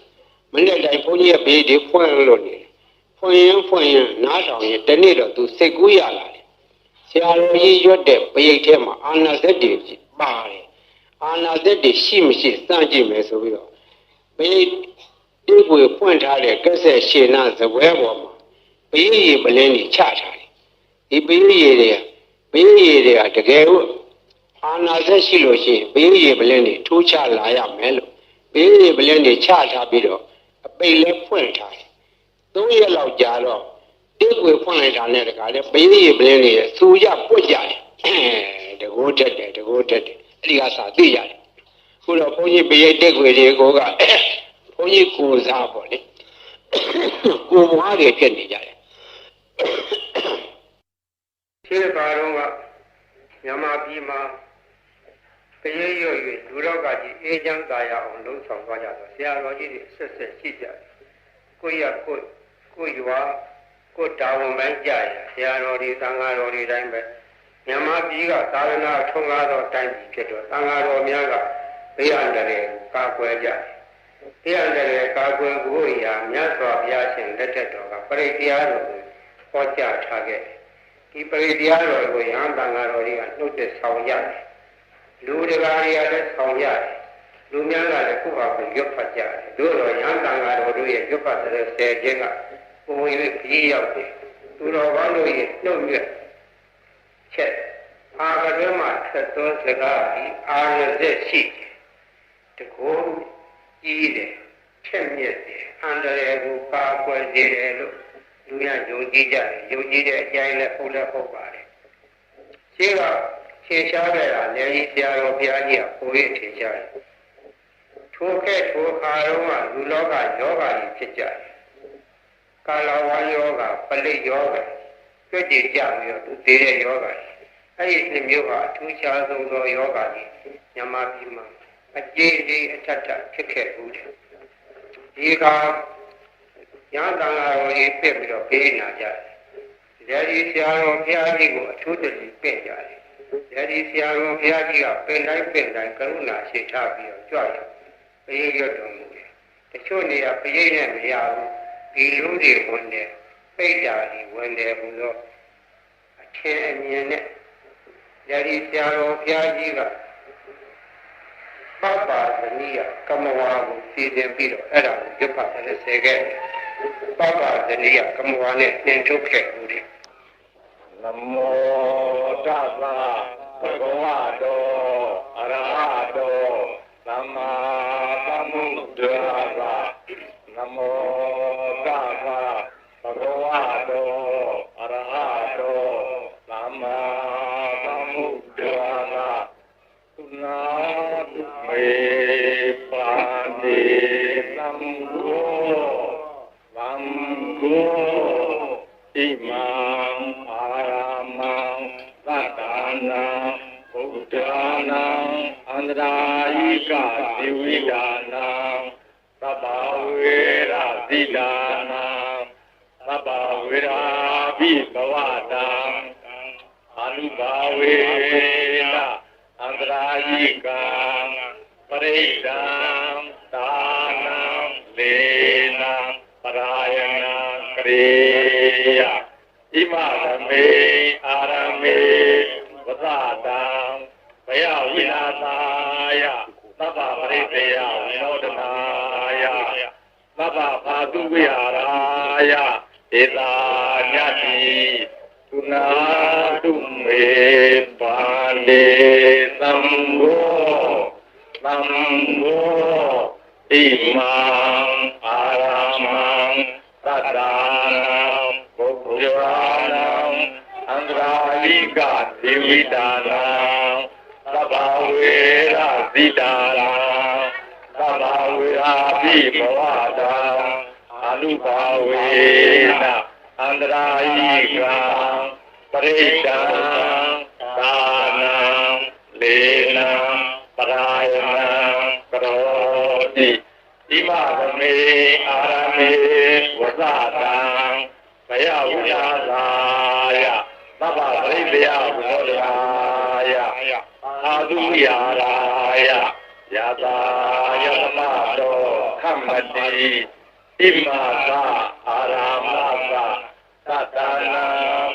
မနေ့တိုင်းဘုန်းကြီးရဲ့ပရိတ်တွေဖွင့်လို့နေဖွင့်ရင်နားထောင်ရင်တနေ့တော့သူစိတ်ကူးရလာတယ်ဆရာတော်ကြီးရွတ်တဲ့ပရိတ်ထဲမှာအာနာစက်တွေပါတယ်အာနာစက်တွေရှိမရှိစမ်းကြည့်မယ်ဆိုပြီးတော့ပရိတ်ဒီကိုဖွင့်ထားတဲ့ကက်ဆက်ရှည်နာဇပွဲပေါ်မှာပရိယေပလင်းကြီးချထားတယ်ဒီပရိယေတွေကတကယ်လို့အာနာစက်ရှိလို့ရှိရင်ပရိယေပလင်းကြီးထိုးချလာရမယ်လို့ပရိယေပလင်းကြီးချထားပြီးတော့အပိတ်လဲဖွင့်ထားတယ်3ရက်လောက်ကြာတော့ဒီကိုဖွင့်လိုက်တာနဲ့တခါလဲပရိယေပလင်းကြီးစူရပွတ်ကြတယ်တကိုးတက်တယ်အဲ့ဒီကစာသိရတယ်ခုတော့ဘုန်းကြီးပရိတက်ကိုတွေကိုကဘုန်းကြီးကိုစားပေါ့လေကိုမွားတွေဖြစ်နေကြတယ်ရှင်းပါတော့ကမြန်မာပြည်မှာပရိတ်ရွတ်၍လူတော်ကကြီးအေးချမ်းသာရအောင်လှုံ့ဆော်သွားကြတော့ဆရာတော်ကြီးတွေဆက်ရှိကြတယ်ကိုရွာကိုတာဝန်ပိုင်းကြရဆရာတော်တွေသံဃာတော်တွေတိုင်းပဲမြန်မာပြည်ကသာသနာထုံးကားသောတိုင်းပြည်ဖြစ်တော့သံဃာတော်များကဘေးအန္တရာယ်ကာကွယ်ကြတယ်တရားလည်းကာကွယ်ဖို့ရာမြတ်စွာဘုရားရှင်လက်ထက်တော်ကပရိတရားတော်ကိုဟောကြားထားခဲ့တယ်။ဒီပရိတရားတော်ကိုရဟန်းတန်ဃာတော်တွေကနှုတ်ဆက်ဆောင်ရတယ်။လူတရားတွေကလည်းဆောင်ရတယ်။လူများကလည်းကိုယ့်ဟာကိုယ်ရွတ်ဖတ်ကြတယ်။တို့တော့ရဟန်းတန်ဃာတော်တို့ရဲ့ရွတ်ဖတ်တဲ့ဆယ်ခြင်းကပုံဝင်ပြီးရောက်တယ်။သူတော်ဘာလို့ရဲ့နှုတ်ရွက်ချက်အာကတွင်မှာဆက်သွန်းစကားဒီအာရဇက်ရှိတယ်။တကောကြီးတယ်ချက်မြက်တယ်အန္တရာယ်ကိုပါကွယ်နေတယ်လို့လူရယုံကြည်ကြတယ်ယုံကြည်တဲ့အကျိုင်းနဲ့ဟုတ်ပါတယ်ရှင်းတော့ရှင်းရှားခဲ့တာလည်းကြီးဆရာတော်ဘုရားကြီးကကိုယ်ရေးထင်ရှားတယ်ထိုခါတော့မှလူလောကယောဂါကြီးဖြစ်ကြတယ်ကာလဝါယောဂါပလိယောဂါကြွကြည်ကြပြီးတော့သူသေးတဲ့ယောဂါအဲ့ဒီနှစ်မျိုးကအထူးခြားဆုံးသောယောဂါကြီးမြန်မာပြည်မှာအကျေးကြီးအထက်ဖြစ်ခဲ့ဘူးတယ်ဒီကရဟန်းတန်ဃာတော်ကြီးပြစ်ပြီးတော့ပေးနာကြတယ်ဒီဆရာတော်ဘုရားကြီးကိုအထူးတည်းပြင့်ကြတယ်ဒီဆရာတော်ဘုရားကြီးကပင်တိုင်းကရုဏာရှိထားပြီးတော့ကြွရပရိရွတ်တော်မူတယ်တချို့နေရာပရိနဲ့မရဘူးဒီလူတွေဝင်တယ်ပိတ်တာကြီးဝင်တယ်ဘုရားအထင်အမြင်နဲ့ဒီဆရာတော်ဘုရားကြီးကပပဇနိယကမဝါကိုစီစဉ်ပြီးတော့အဲ့ဒါကိုရွတ်ဖတ်တယ်ဆဲခဲ့ပပဇနိယကမဝါနဲ့သင်ထုတ်ခဲ့ဘူးလေနမောတသဗ္ဗဗဝတောအရဟတောသမ္မာသမ္ဗုဒ္ဓါနမောတသဗ္ဗဗဝတောအရဟတောသမ္မာသမ္ဗုဒ္ဓါနာမေပါတိသံဃောသံဃောဣမံအာရမံသတ္တနာဗုဒ္ဓနာအန္တရာယိကဇိဝိဒါနာသဗ္ဗဝေရဇိဒါနာသဗ္ဗဝေရာဘိဘဝတံအနုဘာဝေနအန္တရာယိကံပရိဒံသာနံလေနံပရာယနာကရေယဣမရမေအာရမေဝသတံဘယဝိနာသာယသဗ္ဗပရိသေယဝိနောဒနာယသဗ္ဗဘာတုဝိဟာရာယဧတာညတိသုနာတုမေပါလေသံဃောသံဃောဣမံအာရမံ ယိကဒေဝိတာနာသဗ္ဗဝေရဇိတာနာသဗ္ဗဝေရာဘိဘဝတာအနုဘာဝေနအန္တရာယိကပရိဒံသာနံလေနံပရာယနံကရောတိဣမသမေအာရမေဝဇတံဘယဝိလာသာယသဗ္ဗပရိသေယဝေဒနာယအာသုယာရာယယတာယသမတောခမ္မတိဣမသာအာရမသာသတ္တနာ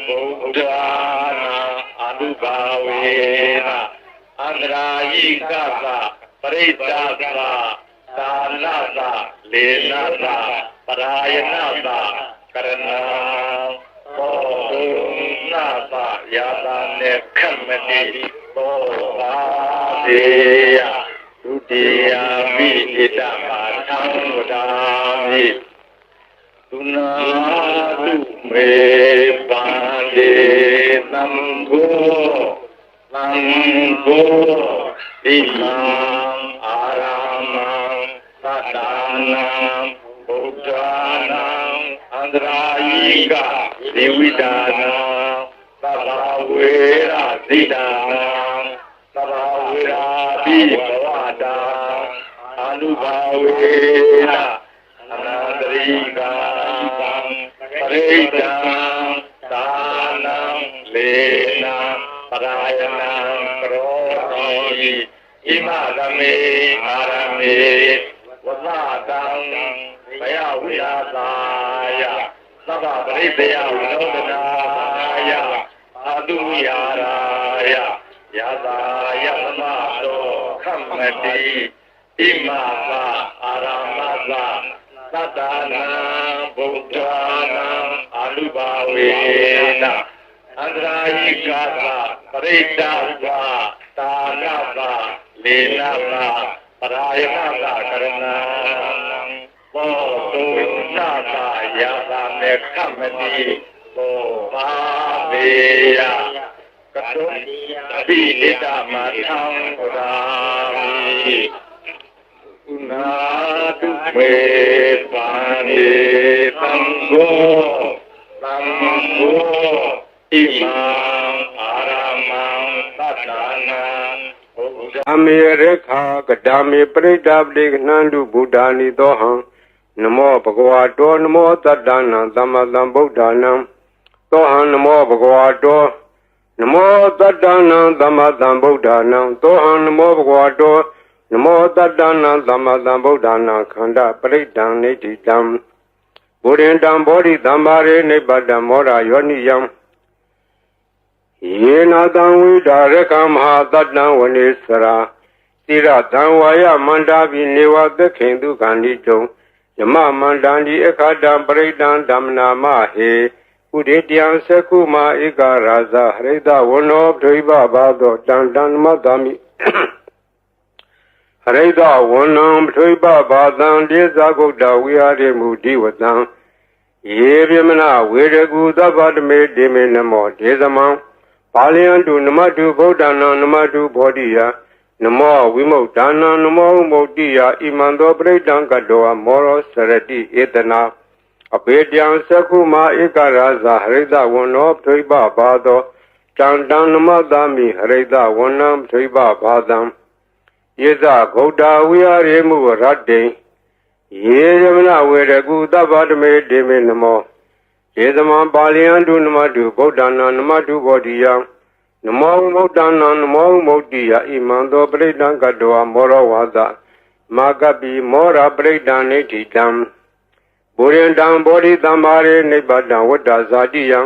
ဘုဒ္ဓနာအနုဘာဝေနအန္တရာယိကသပရိစ္ဆာသသာနသလေနသပရာယနသကရဏဘောဓုနာသယာတာနေခမတိဘောပါတေယဒုတိယမိဣတမသံဝဒာမိသုနာတုမေပန္တေသံဃောသံဃောဣမံအာရမံသတ္တနာဘုဒ္ဓနာအန္တရာယိကဒေဝိတာနာသဗ္ဗဝေရဇိတာနာသဗ္ဗဝေရာဘိဘဝတာအနုဘာဝေနအနန္တရိကံပရိဒံသာနံလေနံပရာယနံကရောတိဣမသမေအာရမေဝဇတံဘယဝိလာသာယသဗ္ဗပရိသေယဝိနောဒနာယအာတုယာရာယယတာယသမတောခမ္မတိဣမသာအာရမသာသတ္တနာဘုဒ္ဓနာအနုဘာဝေနအန္တရာယိကသပရိစ္ဆာသသာနသလေနသပရာယနသကရဏဘောဓုနာသယာတာမေခမတိဘောပါပေယကတုပိဣတမသံဝဒာမိနာတုမေပန္တေသံဃောသံဃောဣမံအာရမံသတ္တနာဘုဒ္ဓ အမေရခာကဒာမေပရိဒာပတိကနန္တုဗုဒ္ဓာနိသောဟံနမောဘဂဝါတောနမောတတ္တနာသမ္မာသမ္ဗုဒ္ဓာနံသောဟံနမောဘဂဝါတောနမောတတ္တနာသမ္မာသမ္ဗုဒ္ဓာနံသောဟံနမောဘဂဝါတောနမောတတ္တနာသမ္မာသမ္ဗုဒ္ဓာနံခန္ဓာပရိဒံနေတိတံဘုရင်တံဘောဓိသမ္မာရေနိဗ္ဗတံမောရယောနိယံယေနတံဝိဒါရကမဟာတတ္တံဝနေစရာတိရတံဝါယမန္တာပိနေဝသခေတုခန္တိတုံယမမန္တံဒီအခါတံပရိဒံဓမ္မနာမဟေဥဒေတယံသကုမာဧကရာဇဟရိတဝနောဒိဗ္ဗဘာသောတံတံမတ္တမိဟရိတဝနံဒိဗ္ဗဘာသံဒေဇဂုတ်တဝိဟာရေမူဒီဝတံယေပြမနာဝေရကုသဗ္ဗတမေဒေမေနမောဒေသမံပါဠိယံတုနမတုဗုဒ္ဓနာနမတုဘောဓိယနမောဝိမု ddha နာနမောဝိမု ddhi ယဣမံသောပရိဒံကတောမောရောစရတိဧတနာအဘေတယံသက္ခုမာဧကရာဇဟရိတဝနောပဋိပဘာသောတံတံနမတမိဟရိတဝနံပဋိပဘာသံယေဇဂௌတဝိဟာရေမုရတ္တိယေယမနဝေရကုသဗ္ဗတမေဒေမေနမောယေသမံပါဠိယံတုနမတုဗုဒ္ဓနာနမတုဘောဓိယံနမောဝိမု ddha နာနမောဝိမု ddhi ယဣမံသောပရိဒံကတောမောရောဝါသမာကပိမောရပရိဒံနေတိတံဘုရင်တံဘောဓိသမ္မာရေနိဗ္ဗတံဝတ္တဇာတိယံ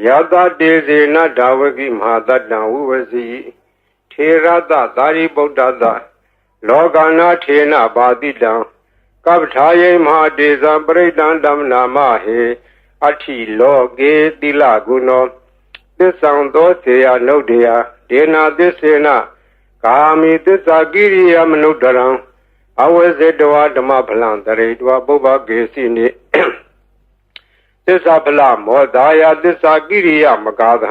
ယတတေစေနဒါဝကိမဟာတတံဝုဝစီထေရတသာရိပုတ္တသလောကနာထေနဘာတိတံကပ္ပထာယေမဟာတေဇံပရိဒံဓမ္မနာမဟေအထိလောကေတိလဂုဏောသစ္ဆံသောစေယနုဒ္ဒေယဒေနာသစ္စေနကာမိသစ္စာကိရိယမနုဒ္ဒရံအဝေစေတဝဓမ္မဖလံတရေတဝပုဗ္ဗကေစီနိသစ္စာဖလမောဒါယသစ္စာကိရိယမကာသံ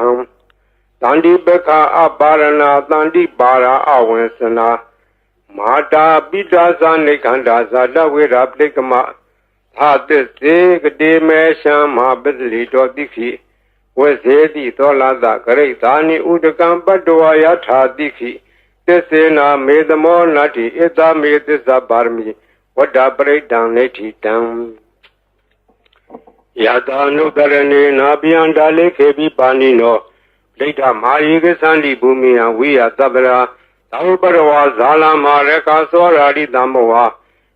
တန္တိပက္ခအပါရဏတန္တိပါရာအဝေစနာမာတာပိတာဇာနိခန္ဓာဇာတဝေရပဋိကမသာသစ္စေကတိမေရှံမဟာပတ္တိတောတိခိဝေစေတိသောလာသဂရိသာနိဥဒကံပတ္တဝါယထာတိခိသစ္စေနာမေသမောနတ္တိဣတမေသစ္စာပါရမီဝတ္တပရိဒံနေတိတံယတာနုတရဏေနာပိယံဒါလေခေပိပါဏိနောဒိဋ္ဌမာယေကသန္တိဘူမိယဝိယသဗ္ဗရာသောပရဝါဇာလမရကသောရာရိတမောဝ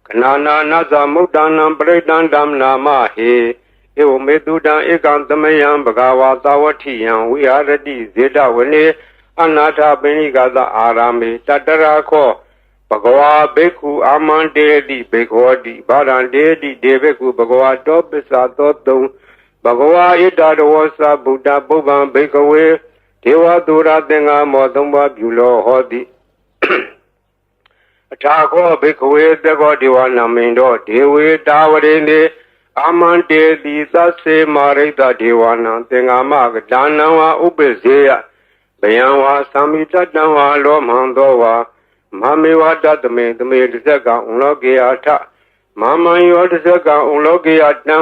ခဏနာနသမုဒ္ဒနာပရိဒံဓမ္မနာမဟေဧဝမေတုတံဧကံသမယံဘဂဝါသာဝတိယံဝိဟာရတိဇေတဝနေအနာထပိဏိကသအာရမေတတရာခောဘဂဝါဘေကုအာမန္တေတိဘေခောတိဗာရန္တေတိဒေဘေကုဘဂဝါတောပစ္ဆာသောတုံဘဂဝါဣတတဝသဗုဒ္ဓပုဗ္ဗံဘေကဝေဒေဝသူရသင်္ဃမောသုံးပါးပြုလောဟောတိအထာခောဘေကဝေတကောဒေဝနာမိန်တော်ဒေဝေတာဝရေနေအာမန္တေတိသစေမာရိတဒေဝနာသင်္ဃမကဒါနံဝဥပ္ပဇေယဘယံဝါသမိတတံဝါလောမံသောဝါမမေဝတတမေတမေတဇကံဥလောကေယထမမံယောတဇကံဥလောကေယတံ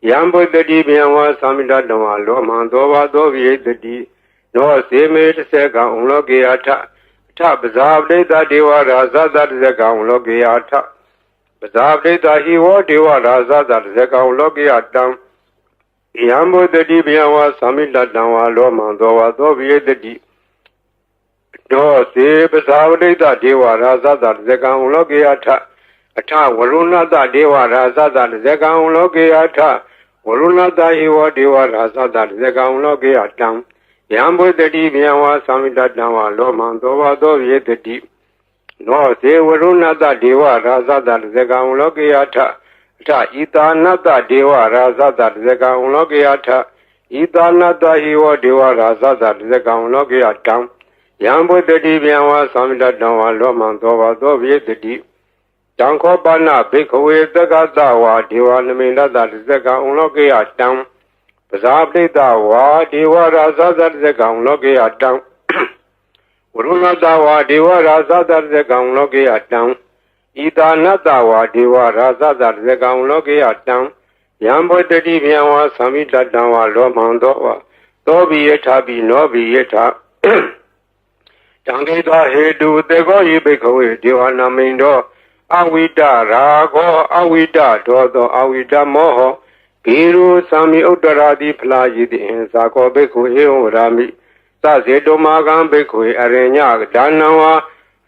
ယံဘုဒ္ဓတိဘယံဝါသမိတတံဝါလောမံသောဝါသောဝိတတိနောစေမေတဇကံဥလောကေယထထပဇာပဋိသဒေဝရာဇသတဇကံဥလောကေယထပဇာပဋိသဟိဝဒေဝရာဇသတဇကံဥလောကေယတံယံဘုဒ္ဓတိဘယံဝါသမိတတံဝါလောမံသောဝါသောဝိတတိနောစေပဇာပဋိသဒေဝရာဇသတဇကံဥလောကေယထအထဝရုဏတဒေဝရာဇသတဇကံဥလောကေယထဝရုဏတဟိဝဒေဝရာဇသတဇကံဥလောကေယတံယံဘုဒ္ဓတိဘယံဝါသမိတတံဝါလောမံသောဝါသောဝိတတိနောစေဝရုဏတဒေဝရာဇသတဇကံဥလောကေယထအထဣတာနတဒေဝရာဇသတဇကံဥလောကေယထဣတာနတဟိဝဒေဝရာဇသတဇကံဥလောကေယတံယံဘုဒ္ဓတိဘယံဝါသမိတတံဝါလောမံသောဝါသောဝိတတိတံခောပနဘိက္ခဝေသက္ကသဝါဒေဝနမိန္ဒတတဇကံဥလောကေယတံပဇာပဋိသဝါဒေဝရာဇသတဇကံဥလောကေယတံဝရုဏတဝါဒေဝရာဇသတဇကံဥလောကေယတံဣတာနတဝါဒေဝရာဇသတဇကံဥလောကေယတံယံဘုဒ္ဓတိဘယံဝါသမိတတံဝါလောမံသောဝါသောဘိယထဘိနောဘိယထတံကိတာဟေတုတေကောယိဘိခဝေဒေဝနာမိန်တော်အဝိတရာဂောအဝိတဒောသောအဝိတမောဟဘိရုသံမိဥတ္တရာတိဖလာယိတိအင်ဇာကောဘိက္ခုဧဝရာမိသဇေတောမာကံဘိက္ခုအရိညကဒါနံဝါ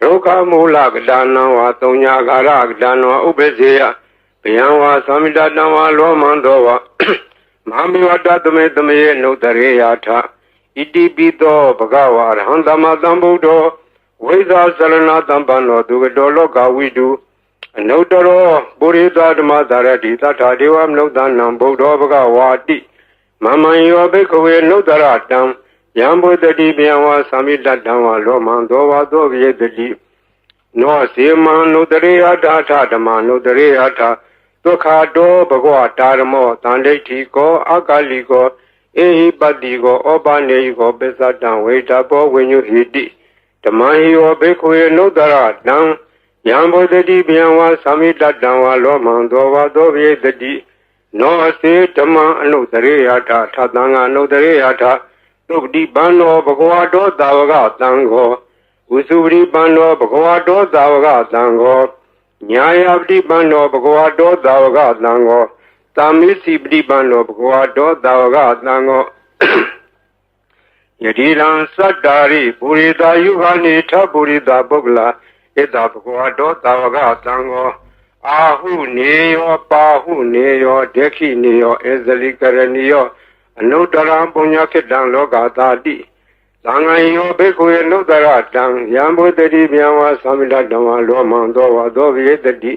ရုခမူလကဒါနံဝါသုံးညာကာရကဒါနံဝါဥပ္ပဇေယဘယံဝါသမိတတံဝါလောမံသောဝါမဟာမိဝတ္တသမေသမေနုတရေယထဣတိပိသောဘဂဝါရဟံသမ္သမ္ဗုဒ္ဓောဝိဇာသရဏတံပန္နောသူကတောလောကဝိတုအနုတ္တရောပုရိသဓမ္မသာရတိသတ္ထာဒေဝမနုဿနံဗုဒ္ဓောဘဂဝါတိမမံယောဘိက္ခဝေနုတ္တရတံယံဘုဒ္ဓတိဘယံဝါသမိတတံဝါလောမံသောဝါသောဝိတတိနောစေမံနုတရေယထာထဓမ္မနုတရေယထာဒုက္ခတောဘဂဝတာရမောတန္ဒိဋ္ဌိကောအကာလိကောဧဟိပတိကောဩပနေယကောပစ္စတံဝေတဘောဝိညုဟိတိဓမ္မဟိယောဘိက္ခဝေနုတ္တရတံယံဘုဒ္ဓတိဘယံဝါသမိတတံဝါလောမံသောဝါသောဝိတတိနောစေဓမ္မအနုတရေယထာထသံဃာအနုတရေယထာသုပတိပန္နောဘဂဝတောသာဝကသံဃောဝုစုပတိပန္နောဘဂဝတောသာဝကသံဃောညာယပတိပန္နောဘဂဝတောသာဝကသံဃောသာမိစီပတိပန္နောဘဂဝတောသာဝကသံဃောယတိရံသတ္တာရိပုရိသယုဟာနိထပုရိသပုဂ္ဂလာဣတဘဂဝတောသာဝကသံဃောအာဟုနေယောပါဟုနေယောဒက္ခိနေယောဧဇလိကရဏီယောအနုတ္တရံပုညခိတံလောကသာတိသံဃံယောဘိက္ခုယနုတ္တရတံယံဘုဒ္ဓတိဗျံဝါသမိတတံဝါလောမံသောဝါသောဝိတတိ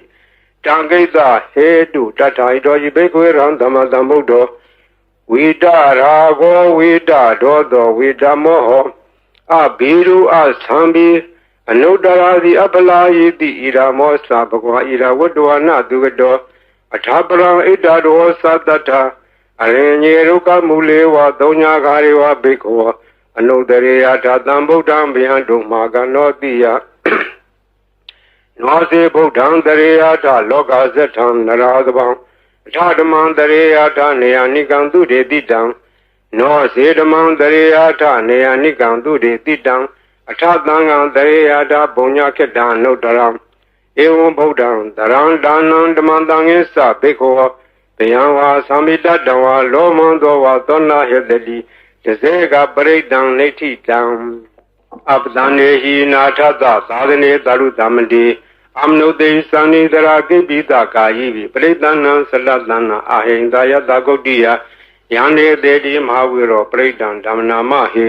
တံကိတဟေတုတထာဣတောယိဘိက္ခုယရံသမတံဗုဒ္ဓောဝိတရာဂောဝိတဒောသောဝိတမောဟောအဘိရုအသံဘိအနုတ္တရာတိအပလာယိတိဣရာမောသဘဂဝါဣရာဝတ္တဝနာသူကတောအထာပရံဣတရောသတ္တထာအရင်ညေရုကမူလေဝသုံးညာခါရေဝဘိက္ခော အနုတ္တရေယထာသံဗုဒ္ဓံဗျံတုမာကနောတိယနောစေဗုဒ္ဓံတရေယထာလောကဇထံနရာသဗံအထာဓမ္မံတရေယထာနေယနိကံသူတေတိတံနောစေဓမ္မံတရေယထာနေယနိကံသူတေတိတံအထာသံဃံတရေယထာဘုံညခေတ္တံနုတ္တရံဧဝံဗုဒ္ဓံတရံဒါနံဓမ္မံတံငေသဘိက္ခောတယံဝါသမိတတံဝါလောမံသောဝါသောနာဟေတတိတစေကပရိတံနေဋ္ဌိတံအပဒံနေဟိနာထသသာသနေတရုသမတိအမနုတေသံနိတရာကိပိတကာယိပိပရိတံနံသလတံနာအဟိန္ဒယတဂုတ်တိယယန္နေတေတိမဟာဝိရောပရိတံဓမ္မနာမဟေ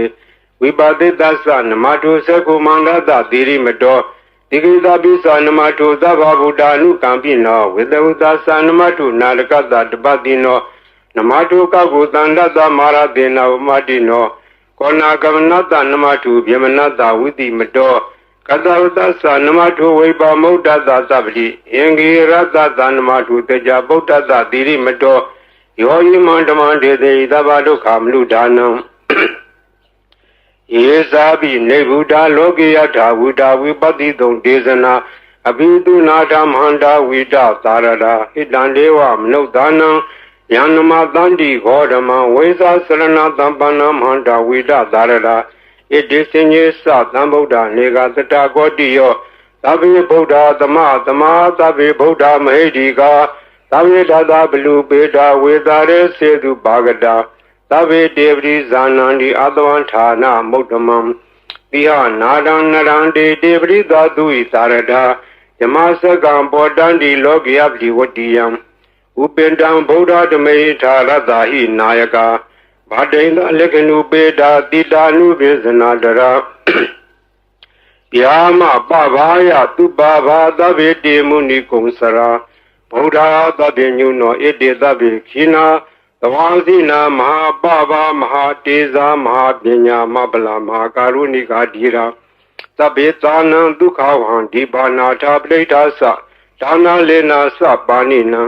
ဝိပါတိတသနမတုသကုမန္တတသီရိမတောတိကိတပိသနမတုသဗ္ဗဗုဒ္ဓ ानु ကံပိနောဝေတဝုတသနမတုနာရကတတပတိနောနမတုကောက်ကိုတန္တတမာရတေနဝမတိနောကောနာကမနတနမတုဗျမနတဝိတိမတောကတဝတသနမတုဝိပါမုဒ္ဒတသဗ္ဗတိအင်္ဂေရတသနမတုတေကြဗုဒ္ဓတသီရိမတောယောယိမန္တမန္တေတိသဗ္ဗဒုက္ခမနုဒါနံယေဇာပိနေဗုဒ္ဓလောကေယထာဝုဒ္ဓဝိပတိတုံဒေသနာအဘိတုနာဓမ္မန္တာဝိတသာရတာဣတံဒေဝမနုဿာနံယန္နမတန္တိဂောဓမံဝိသစရဏတံပန္နမန္တာဝိတသာရတာဣတိစဉ္ညေသသံဗုဒ္ဓနေကတတကောတိယောသဗ္ဗေဗုဒ္ဓသမသမာသဗ္ဗေဗုဒ္ဓမဟိတိကာသဗ္ဗေတသဘလူပေတာဝေတာရေစေတုဘာဂတာသဗ္ဗေတေပတိဇာနန္တိအတဝံဌာနမုဒ္ဓမံတိဟနာဒံနရန္တိတေပတိသာသူဣသာရတာယမစကံပောတန္တိလောကိယပတိဝတ္တိယံဥပင်တံဗုဒ္ဓဓမေထာရတဟိနာယကာဗာတိန်သလက္ခဏုပေတာတိတာနုပိစနာတရာယာမပဘာယသူပါဘာသဗ္ဗေတေမုနိကုံစရာဗုဒ္ဓသဗ္ဗညုနောဣတိသဗ္ဗေခိနာသဝါစီနာမဟာပဘာမဟာတေဇာမဟာပညာမဗလာမဟာကာရုဏိကာဓိရာသဗ္ဗေသာနံဒုက္ခဝံဒီပါနာထာပဋိဋ္ဌာသဒါနာလေနာသပါဏိနံ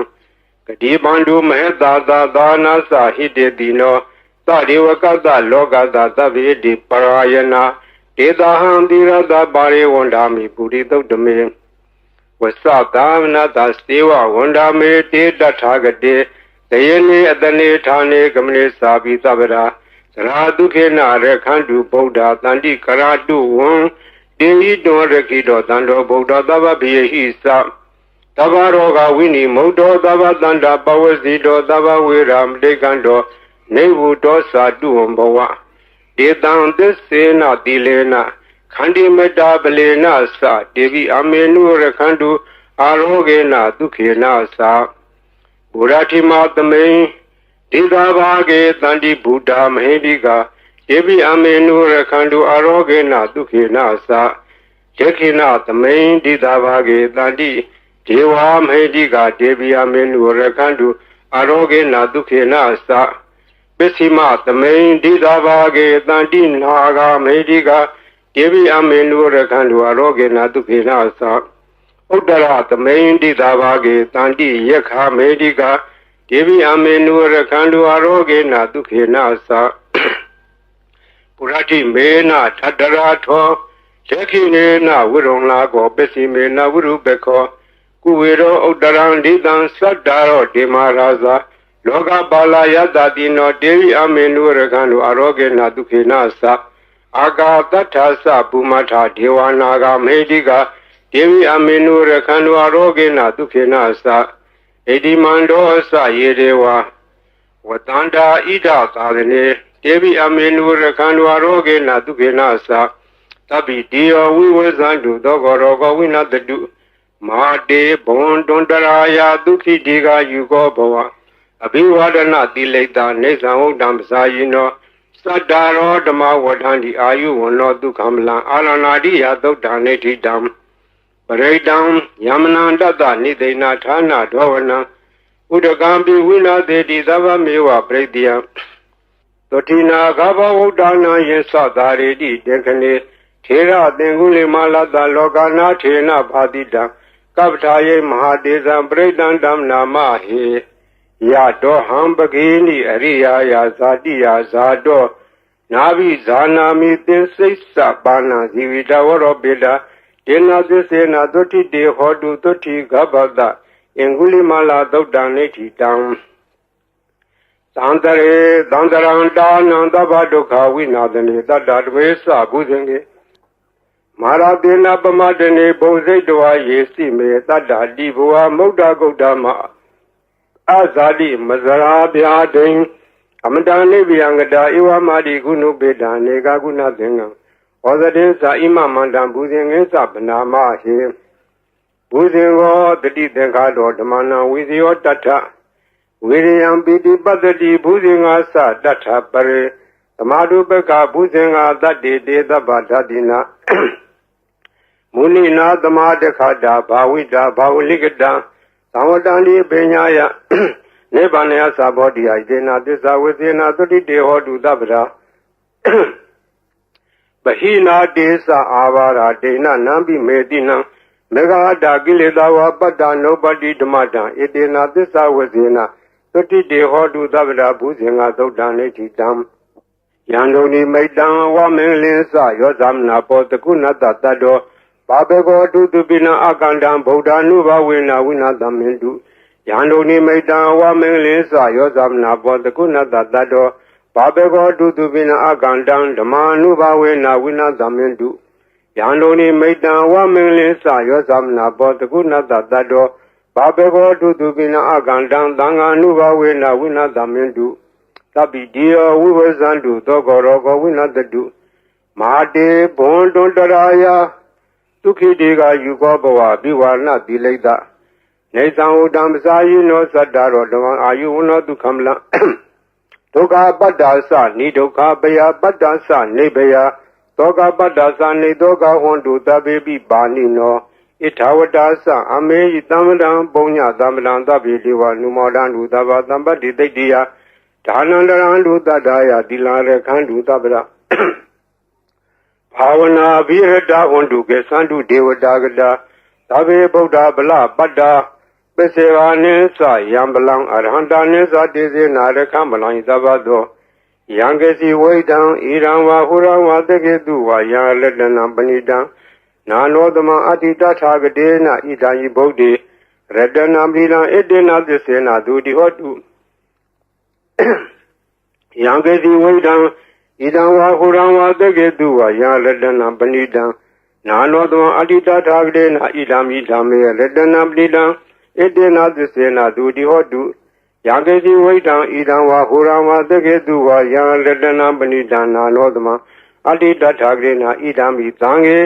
ဂတိပန္တုမဟတသာသာနာသဟိတေတိနောသဒေဝကတလောကတသဗ္ဗေတိပရာယနာဒေတာဟံတိရတပါရိဝန္ဒာမိပုရိသုတ်တမေဝသသာမနတသေဝဝန္ဒာမေတေတထာဂတေတယေနိအတနေဌာနေကမနေသာပိသဗ္ဗရာသရာဒုခေနရခန္တုဗုဒ္ဓတန္တိကရာတုဝံတေဟိတောရခိတောတန္တောဗုဒ္ဓသဗ္ဗဗေဟိသသဗ္ဗရောဂဝိနိမုတ်တောသဗ္ဗတန္တာပဝစီတောသဗ္ဗဝေရမတေကံတောနေဝုတောသာတုဝံဘဝဒေတံသစ္စေနတိလေနခန္တိမတ္တာပလေနသတေဝိအမေနုရခန္တုအာရောဂေနဒုခေနသဘုရားတိမသမိန်ဒေသာဘာဂေတန္တိဗုဒ္ဓမဟိတိကာဒေဝိအမေနုရခန္တုအာရောဂေနဒုခေနသယခိနသမိန်ဒေသာဘာဂေတန္တိဒေဝမဟိတိကာဒေဝိအမေနုရခန္တုအာရောဂေနဒုခေနသပစ္စည်းမသမိန်ဒေသာဘာဂေတန္တိနာဂမဟိတိကာဒေဝိအမေနုရခန္တုအာရောဂေနဒုခေနသဥတ္တရသမိန်တိသာဘာဂေတန္တိယက္ခမေတိကာဒေဝိအမေနုရခန္တုအာရောဂေနဒုခေနသပုရတိမေနထတရာထောယခိနေနဝိရုံလာကောပစ္စည်းမေနဝိရုပခောကုဝေရောဥတ္တရံဒိတံသတ္တာရောဒေမရာဇာလောကပါလာယတတိနောဒေဝိအမေနုရခန္တုအာရောဂေနဒုခေနသအာကာတထသပုမထဒေဝနာဂမေတိကာဒေဝိအမေနုရခန္တုအာရောဂေနဒုခေနသဣတိမန္တောသယေဒေဝဝတန္တာဣဒသာသနေဒေဝိအမေနုရခန္တုအာရောဂေနဒုခေနသသဗ္ဗိတေယောဝိဝဇန္တုသောကောရောဂဝိနတတုမာတေဘွန်တွန်တရာယဒုခိတိကာယူကောဘဝအဘိဝဒနာတိလိတာနေသံဟုတ်တံပစာယိနောသတ္တာရောဓမ္မဝဋ္ဌန္တိအာယုဝနောဒုက္ခမလံအာလနာတိယသုတ်တံနေထိတံပရိတံယမနန္တတနိသိဏဌာနဒောဝနံဥဒကံပိဝိနာသေတိသဗ္ဗမေဝပရိတယံသောတိနာဂဘဝုဒ္ဒနာယေသသာရေတိတေခနေထေရသင်္ကုလိမလတလောကနာထေနဘာတိတံကပ္ပထာယေမဟာတေဇံပရိတံဓမ္မနာမဟေယတောဟံပဂေနိအရိယာယဇာတိယဇာတော နာဘိဇာနာမိသင်္စိတ်စပါဏဇီဝိတဝရောပိတာဒေနာသစ္စေနာသုတိတေဟောတုသုတိဂဗ္ဗတအင်္ဂုလိမလာသုတ်တံနေတိတံသံတရေသံတရံတာနံသဗ္ဗဒုက္ခဝိနာသနေတတ္တတဝေသဘုဇင်ကေမာရတေနပမတနေဘုံစိတ်တဝါယေစီမေတတ္တတိဘဝမုဒ္ဒဂုတ်တမအဇာတိမဇရာဗျာဒိံအမတန်နိဗ္ဗယံကတာဧဝမာတိကုဏုပေတံနေကကုဏသင်္ကံဩဇတေသာဣမမန္တံဘုဇင်ငင်းသဗနာမဟေဘုဇင်ကောတတိသင်္ခါတော်ဓမ္မနာဝိဇယောတထဝိရိယံပိတိပတ္တိဘုဇင်ငါသတထပရေသမာဓုပကဘုဇင်ငါတတ္တိတေသဗ္ဗဓာတိနာမုနိနာသမာတခါတာဘာဝိတာဘာဝလိကတံသံဝတံဒီပညာယနိဗ္ဗာန်ယသဘောတိယဒေနာသစ္စာဝေသေနာသုတိတေဟောတုသဗ္ဗရာပဟိနာတေသအာဘာရာဒေနနံပိမေတိနံမေဃာတာကိလေသာဝပတ္တနောပတိဓမ္မတံဧတေနာသစ္စာဝေသေနာသုတိတေဟောတုသဗ္ဗရာဘုဇင်္ဂသုတ်တံနေတိတံယံဒုန်ိမိတံဝမင်္ဂလင်းစယောသမနာပောတကုဏတတတောဘာဘေကောတုတုပိနအကန္တံဗုဒ္ဓ ानु ဘဝေနဝိနာသမင်တုယံဒုန်ိမိတံဝမင်္ဂလင်းစယောသမနာပောတကုဏတတတောဘာဘေကောတုတုပိနအကန္တံဓမ္မာနုဘဝေနဝိနာသမင်တုယံဒုန်ိမိတံဝမင်္ဂလင်းစယောသမနာပောတကုဏတတတောဘာဘေကောတုတုပိနအကန္တံသံဃာနုဘဝေနဝိနာသမင်တုသဗ္ဗိတိယောဝိဝဇန္တုသောကောရောကောဝိနတတုမာတေဘွန်တွန်တရာယဒုက္ခိတေကယူကောဘဝပိဝါဏတိလိတနေသံဥတံပစာယိနောသတ္တရောဓမ္မအာယုဝနောဒုက္ခမလံဒုက္ခပတ္တာသနိဒုက္ခပယပတ္တာသနေဘယသောကပတ္တာသနေသောကဟွန်တုတပေပိပါဏိနောဣထာဝတာသအမေယတမ္မတံပုံညတမ္မတံသဗ္ဗေတိဝနုမောတံဒုသဗ္ဗသံပတ္တိတိတ္တိယဒါနန္တရံဒုတတ္တယတိလာရခန္တုသဗ္ဗရဘာဝနာအဘိရတဝန္တုကေသန္တုဒေဝတာကတာသဗ္ဗေဗုဒ္ဓဗလပတ္တာပစ္စေဝါနိသယံပလံအရဟန္တာနိသတေစေနာရခမလံသဗ္ဗသောယံကေစီဝိတံဣရံဝါဟုရံဝါတကေတုဝါယံလတနံပဏိတံနာနောသမအတ္တိတထာဂတေနဣဒံယိဗုဒ္ဓေရတနံပိလံဣတေနသစ္စေနဒုတိဟောတုယံကေစီဝိတံဣဒံဝါဟုရံဝါတကေတုဝါယံလတနံပဏိတံနာနောသမအတ္တိတထာဂတေနဣဒံမိဓမ္မေရတနံပဏိတံဣတေနသစ္စေနဒုတိဟောတုယံကေစီဝိတံဣဒံဝါဟုရံဝါတကေတုဝါယံလတနံပဏိတံနာနောသမအတ္တိတထာဂတေနဣဒံမိသံဃေ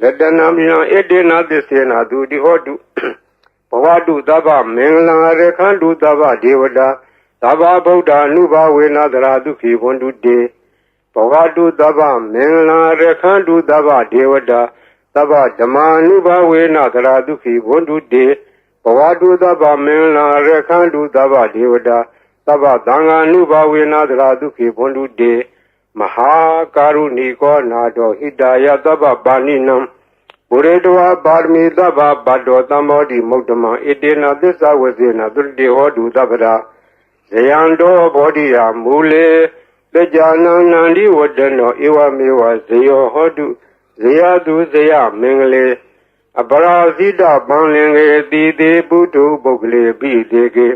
ရတနံပိလံဣတေနသစ္စေနဒုတိဟောတုဘဝတုသဗ္ဗမင်္ဂလံရခန္တုသဗ္ဗဒေဝတာသဗ္ဗဗုဒ္ဓ ानु ဘဝေနသရာဒုက္ခိဝန္တုတေဘဝတုသဗ္ဗမင်္ဂလံရခန္တုသဗ္ဗဒေဝတာသဗ္ဗဓမ္မာနုဘဝေနသရာဒုက္ခိဝန္တုတေဘဝတုသဗ္ဗမင်္ဂလံရခန္တုသဗ္ဗဒေဝတာသဗ္ဗသံဃာနုဘဝေနသရာဒုက္ခိဝန္တုတေမဟာကာရုဏိကောနာတောဟိတယသဗ္ဗပါဏိနံဘုရေတဝါပါရမီသဗ္ဗဘတ်တောသံမောတိမုဒ္ဓမံဣတေနသစ္စာဝစေနသုတိဟောတုသဗ္ဗရာဇယံတောဘောဓိယမူလေတကြနံနန္ဒီဝတ္တနောဧဝမေဝဇယောဟောတုဇယတုဇယမင်္ဂလေအပရာဇိတပံလင်္ကေတိတေပုထုပုဂ္ဂလေပိတေကေ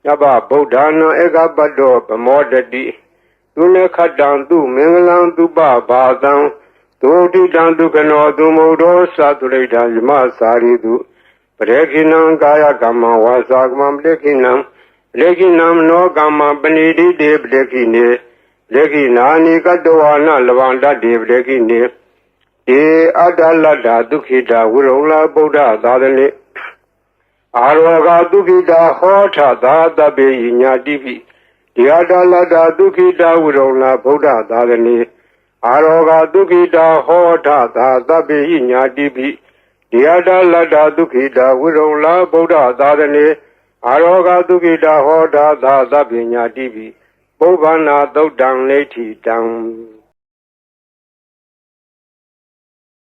ယဗဗုဒ္ဓနာဧကပတ္တောပမောတတိသူလေခတ္တံသူမင်္ဂလံသူပဘာသံသုတိတံဒုက္ခနောသူမုဒ္ဒောသတုရိတံယမစာရိတုပရေခိနံကာယကမ္မဝါစာကမ္မပရေခိနံလေခိနံနောကမ္မပဏိတိတေပရေခိနေလေခိနာနိကတဝါနလဗန္တတေပရေခိနေတေအတ္တလတ္တာဒုက္ခိတာဝိရုံလာဗုဒ္ဓသာသနေအာရောဂဒုက္ခိတာဟောထသာတပေညာတိပိတေအတ္တလတ္တာဒုက္ခိတာဝိရုံလာဗုဒ္ဓသာသနေအာရောဂဒုက္ခိတာဟောထသာတပေညာတိပိတေအတ္တလတ္တာဒုက္ခိတာဝိရုံလာဗုဒ္ဓသာသနေအာရောဂဒုက္ခိတာဟောထသာတပေညာတိပိပုဗ္ဗနာသုတ်တံနေတိတံ